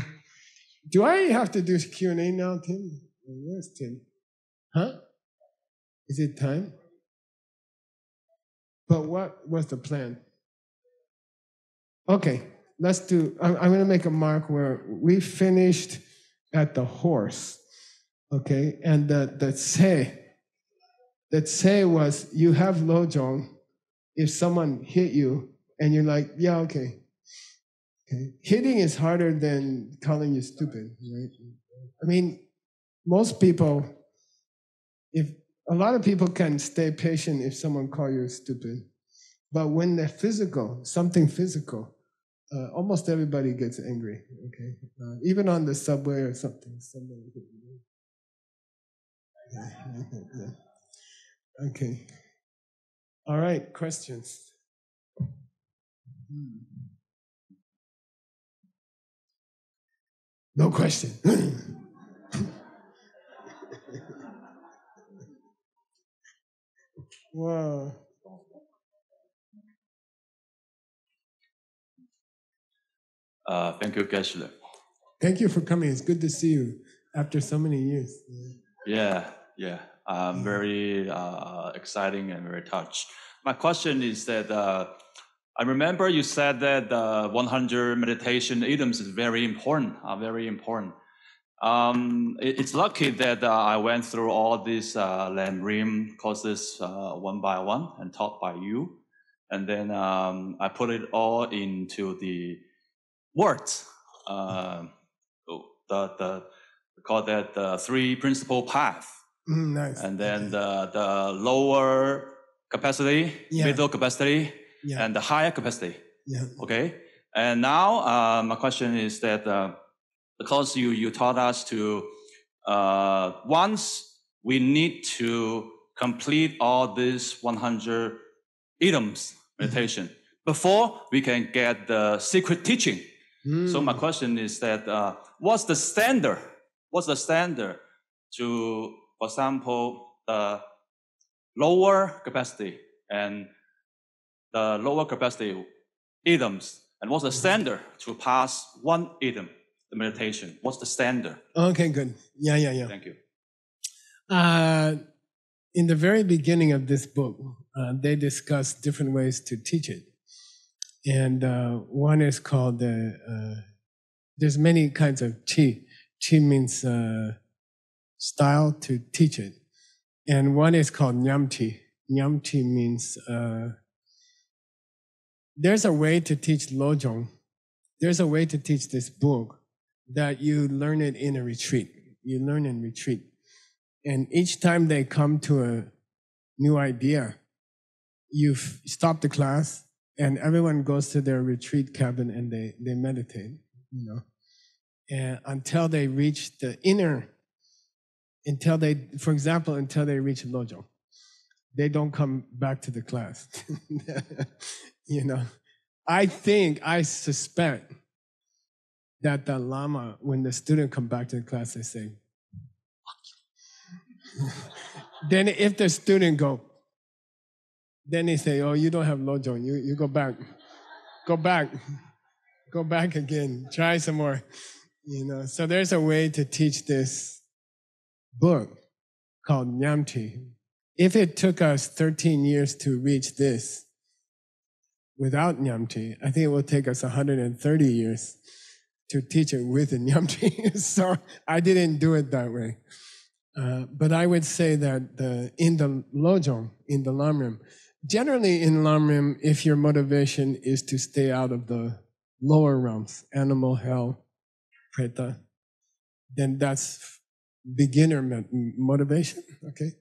Speaker 1: Do I have to do Q&A now, Tim? Where's Tim? Huh? Is it time? But what was the plan? Okay, let's do, I'm going to make a mark where we finished at the horse. Okay, and the tse was you have lojong if someone hit you and you're like, yeah, okay. Okay. Hitting is harder than calling you stupid, right? I mean, most people, if a lot of people can stay patient if someone calls you stupid, but when they're physical, something physical, almost everybody gets angry. Okay, even on the subway or something. Somebody hit you. Yeah. Okay. All right. Questions. No question. Wow.
Speaker 10: Thank you, Geshe.
Speaker 1: Thank you for coming. It's good to see you after so many years.
Speaker 10: Yeah. Very exciting and very touched. My question is that I remember you said that 100 meditation idioms is very important. It's lucky that I went through all these Lamrim courses one by one and taught by you. And then I put it all into the words. We call that the three principal path.
Speaker 1: Nice.
Speaker 10: And then the lower capacity, middle capacity, and the higher capacity.
Speaker 1: Yeah.
Speaker 10: Okay. And now my question is that because you taught us to once we need to complete all these 100 idioms meditation before we can get the secret teaching. So my question is that what's the standard? What's the standard to, for example, the lower capacity and the lower capacity idioms, and what's the standard to pass one idim, the meditation? What's the standard?
Speaker 1: Okay, good. Yeah.
Speaker 10: Thank you.
Speaker 1: In the very beginning of this book, they discuss different ways to teach it. And one is called, there's many kinds of chi. Chi means style to teach it. And one is called nyamchi. Nyamchi means there's a way to teach Lojong. There's a way to teach this book that you learn it in a retreat. You learn in retreat. And each time they come to a new idea, you stop the class and everyone goes to their retreat cabin and they meditate, and until they reach the inner, until they reach Lojong. They don't come back to the class. I suspect that the Lama, when the student come back to the class, they say, then if the student go, then they say, oh, you don't have Lojong, you go back. Go back again, try some more. So there's a way to teach this book called Nyamchi. If it took us 13 years to reach this without Nyamchi, I think it will take us 130 years to teach it with Nyamchi. So I didn't do it that way. But I would say that in the Lojong, in the Lamrim, generally in Lamrim, if your motivation is to stay out of the lower realms, animal, hell, preta, then that's beginner motivation, okay?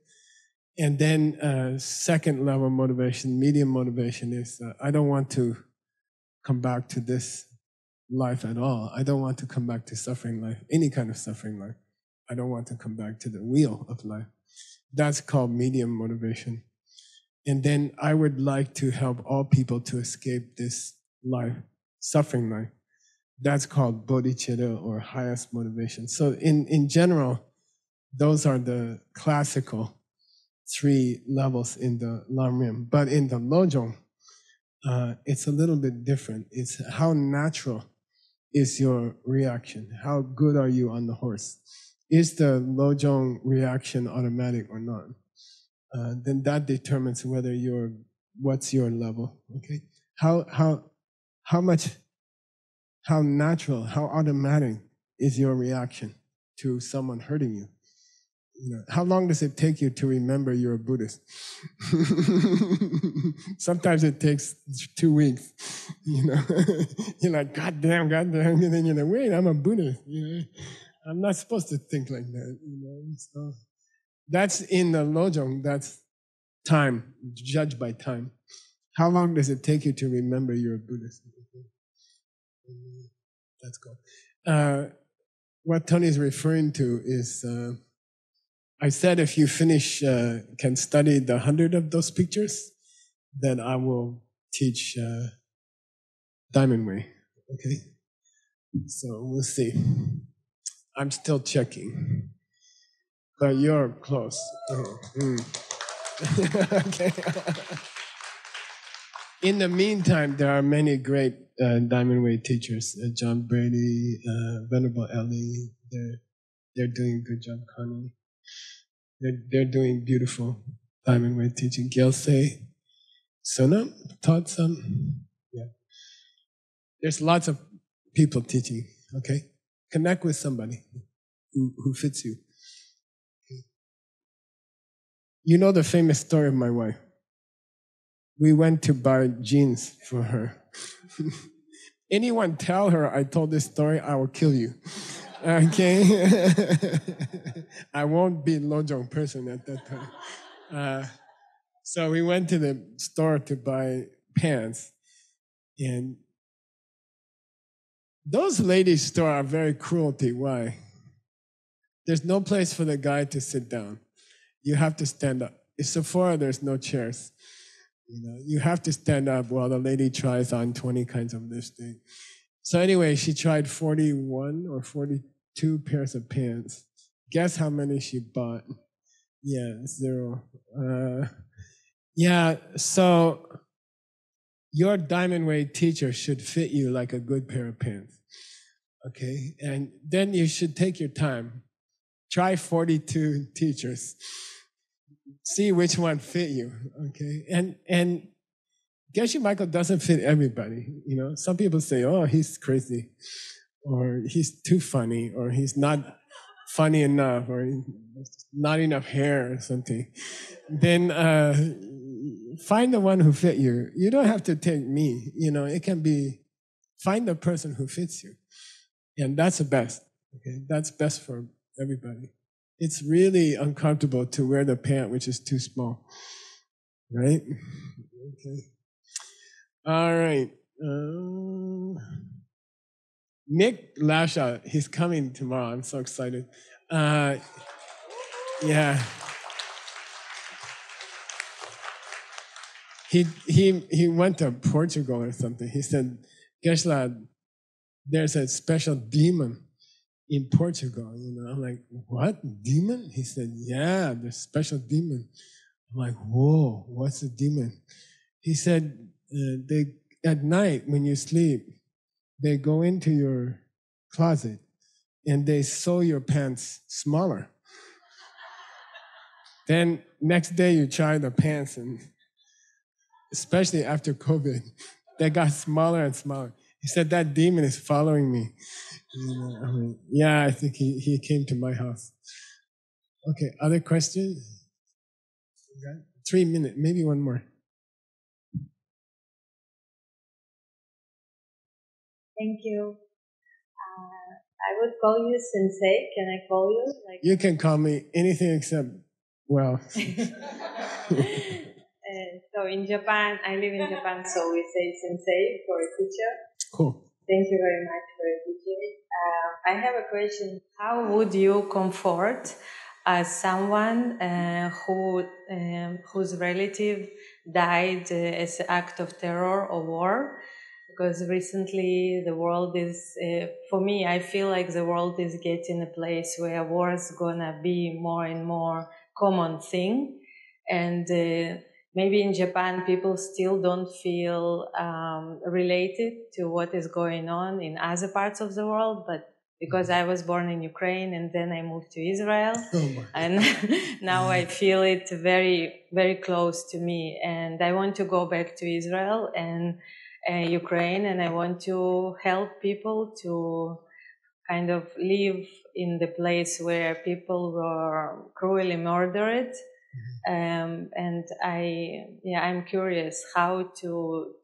Speaker 1: And then second level motivation, medium motivation is, I don't want to come back to this life at all. I don't want to come back to suffering life, any kind of suffering life. I don't want to come back to the wheel of life. That's called medium motivation. And then I would like to help all people to escape this life, suffering life. That's called bodhicitta, or highest motivation. So in general, those are the classical 3 levels in the Lamrim. But in the Lojong, it's a little bit different. It's how natural is your reaction? How good are you on the horse? Is the Lojong reaction automatic or not? Then that determines whether what's your level, okay? How natural, how automatic is your reaction to someone hurting you? How long does it take you to remember you're a Buddhist? Sometimes it takes 2 weeks. You're like, God damn, and then you're like, wait, I'm a Buddhist. I'm not supposed to think like that. So that's in the Lojong. That's time, judged by time. How long does it take you to remember you're a Buddhist? That's cool. What Tony's referring to is, I said if you can study the 100 of those pictures, then I will teach Diamond Way. Okay? So we'll see. I'm still checking. But you're close. Okay. In the meantime, there are many great Diamond Way teachers. John Brady, Venerable Ellie. They're doing a good job. Connie. They're doing beautiful Diamond Way teaching. Gyaltse, Sonam taught some. Yeah. There's lots of people teaching. Okay, connect with somebody who fits you. You know the famous story of my wife. We went to buy jeans for her. Anyone tell her I told this story, I will kill you. Okay? I won't be Lojong person at that time. So we went to the store to buy pants. And those ladies' store are very cruelty. Why? There's no place for the guy to sit down. You have to stand up. In Sephora, there's no chairs. You have to stand up while the lady tries on 20 kinds of lipstick. So anyway, she tried 41 or 42 pairs of pants. Guess how many she bought? Yeah, 0. So your Diamond Way teacher should fit you like a good pair of pants. Okay? And then you should take your time. Try 42 teachers. See which one fit you, okay? And Geshe Michael doesn't fit everybody, Some people say, oh, he's crazy, or he's too funny, or he's not funny enough, or not enough hair or something. Then find the one who fit you. You don't have to take me, it can be, find the person who fits you. And that's the best, okay? That's best for everybody. It's really uncomfortable to wear the pant which is too small, right? Okay. All right. Nick Lasha, he's coming tomorrow. I'm so excited. Yeah. He went to Portugal or something. He said, Geshe, there's a special demon in Portugal, I'm like, what? Demon? He said, yeah, there's a special demon. I'm like, whoa, what's the demon? He said, at night when you sleep, they go into your closet and they sew your pants smaller. Then next day you try the pants, and especially after COVID, they got smaller and smaller. He said, that demon is following me. I think he came to my house. Okay, other questions? 3 minutes, maybe one more.
Speaker 11: Thank you. I would call you sensei. Can I call you?
Speaker 1: You can call me anything except, well.
Speaker 11: So in Japan, I live in Japan, so we say sensei for a teacher.
Speaker 1: Cool.
Speaker 11: Thank you very much for teaching. I have a question. How would you comfort someone whose relative died as an act of terror or war? Because recently the world is, for me, I feel like the world is getting a place where war is gonna be more and more common thing. And maybe in Japan, people still don't feel related to what is going on in other parts of the world, but because I was born in Ukraine and then I moved to Israel, and now I feel it very, very close to me. And I want to go back to Israel and Ukraine, and I want to help people to kind of live in the place where people were cruelly murdered. And I'm curious how to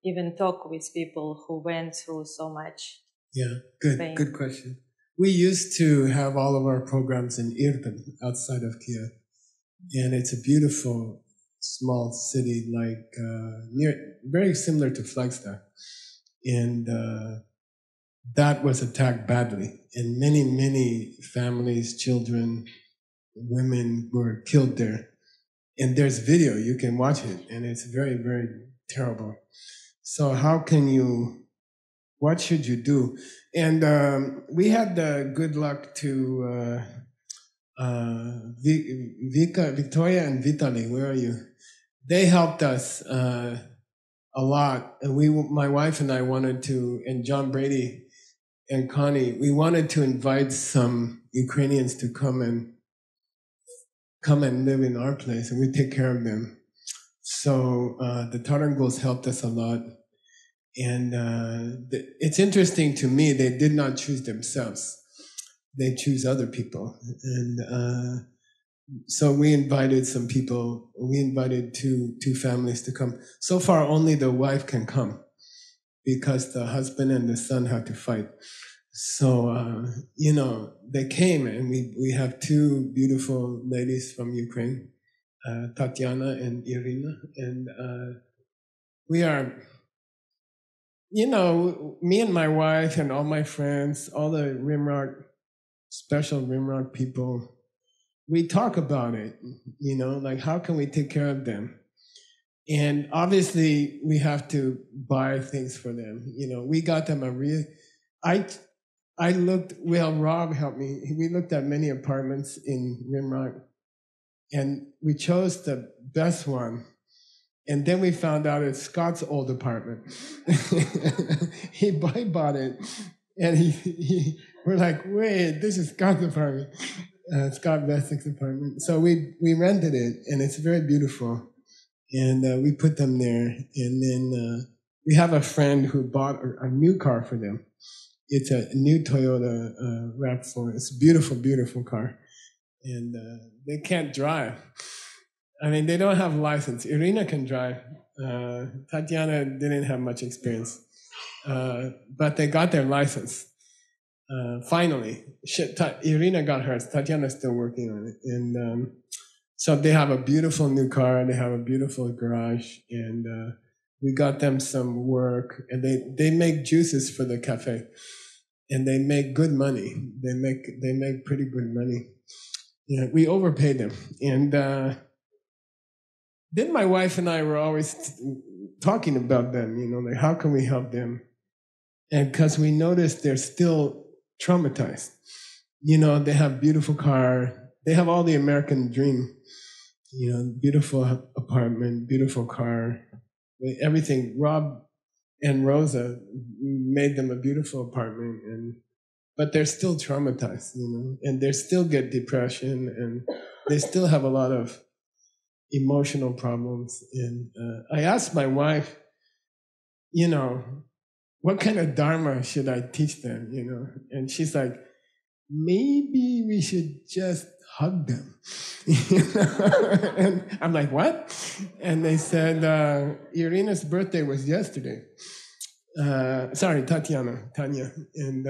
Speaker 11: even talk with people who went through so much.
Speaker 1: Yeah, good question. We used to have all of our programs in Idim, outside of Kiev, and it's a beautiful small city, like very similar to Flagstaff, and that was attacked badly, and many families, children, women were killed there. And there's video, you can watch it, and it's very, very terrible. So what should you do? And we had the good luck to Victoria and Vitaly, where are you? They helped us a lot, and my wife and I wanted to, and John Brady and Connie, we wanted to invite some Ukrainians to come and live in our place, and we take care of them. So the Taranguls helped us a lot, and it's interesting to me. They did not choose themselves; they choose other people, and so we invited some people. We invited two families to come. So far, only the wife can come because the husband and the son had to fight. So, they came, and we have two beautiful ladies from Ukraine, Tatiana and Irina. And we are, me and my wife and all my friends, all the special Rimrock people, we talk about it, like how can we take care of them? And obviously we have to buy things for them. We got them I looked, Rob helped me. We looked at many apartments in Rimrock, and we chose the best one. And then we found out it's Scott's old apartment. he bought it, and we're like, wait, this is Scott's apartment, Scott Vesick's apartment. So we rented it, and it's very beautiful. And we put them there, and then we have a friend who bought a new car for them. It's a new Toyota RAV4. It's a beautiful, beautiful car. And they can't drive. I mean, they don't have a license. Irina can drive. Tatiana didn't have much experience. But they got their license. Finally. Irina got hers. Tatiana's still working on it. And so they have a beautiful new car. They have a beautiful garage. And we got them some work, and they make juices for the cafe, and they make good money. They make pretty good money. Yeah, we overpaid them, and then my wife and I were always talking about them. Like how can we help them? And because we noticed they're still traumatized. They have beautiful car. They have all the American dream. Beautiful apartment, beautiful car. Everything. Rob and Rosa made them a beautiful apartment, but they're still traumatized, and they still get depression, and they still have a lot of emotional problems. And I asked my wife, what kind of Dharma should I teach them, And she's like, maybe we should just hug them. And I'm like, what? And they said, Irina's birthday was yesterday. Sorry, Tanya. And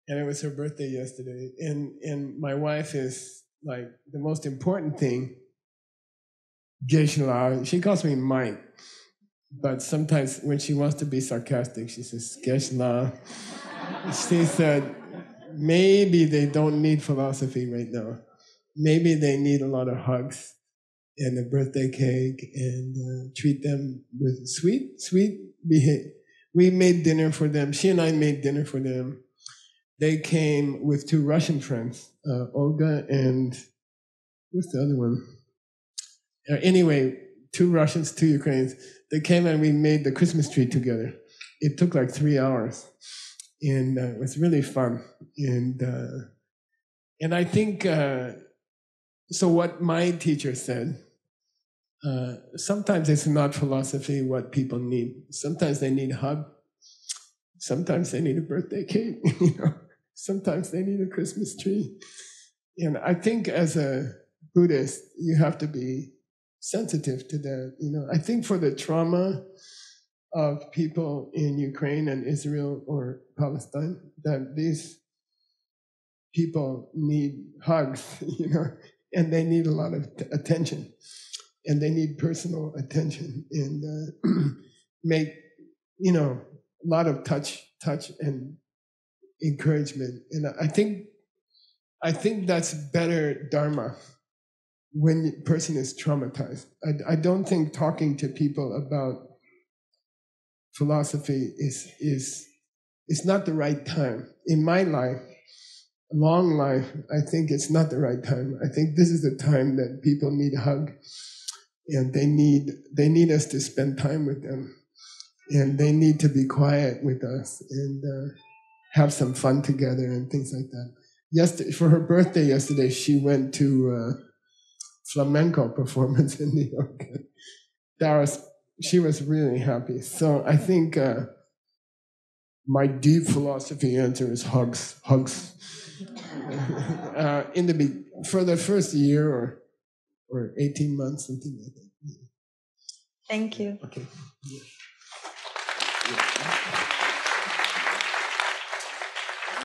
Speaker 1: it was her birthday yesterday. And my wife is like, the most important thing, Geshe, she calls me Mike. But sometimes when she wants to be sarcastic, she says, Geshe. She said, maybe they don't need philosophy right now. Maybe they need a lot of hugs and a birthday cake, and treat them with sweet behavior. We made dinner for them. She and I made dinner for them. They came with two Russian friends, Olga and what's the other one? Anyway, two Russians, two Ukrainians. They came and we made the Christmas tree together. It took like 3 hours. And it was really fun. And I think, so what my teacher said, sometimes it's not philosophy what people need. Sometimes they need a hug. Sometimes they need a birthday cake. Sometimes they need a Christmas tree. And I think as a Buddhist, you have to be sensitive to that. I think for the trauma of people in Ukraine and Israel or Palestine, that these people need hugs, and they need a lot of attention, and they need personal attention, and make, a lot of touch and encouragement. And I think that's better Dharma when a person is traumatized. I don't think talking to people about philosophy is not the right time. In my life, long life, I think it's not the right time. I think this is the time that people need a hug, and they need us to spend time with them, and they need to be quiet with us and have some fun together and things like that. Yesterday, for her birthday yesterday, she went to flamenco performance in New York. She was really happy. So I think my deep philosophy answer is hugs. For the first year or 18 months, something like that.
Speaker 4: Thank you.
Speaker 1: Okay. Yeah.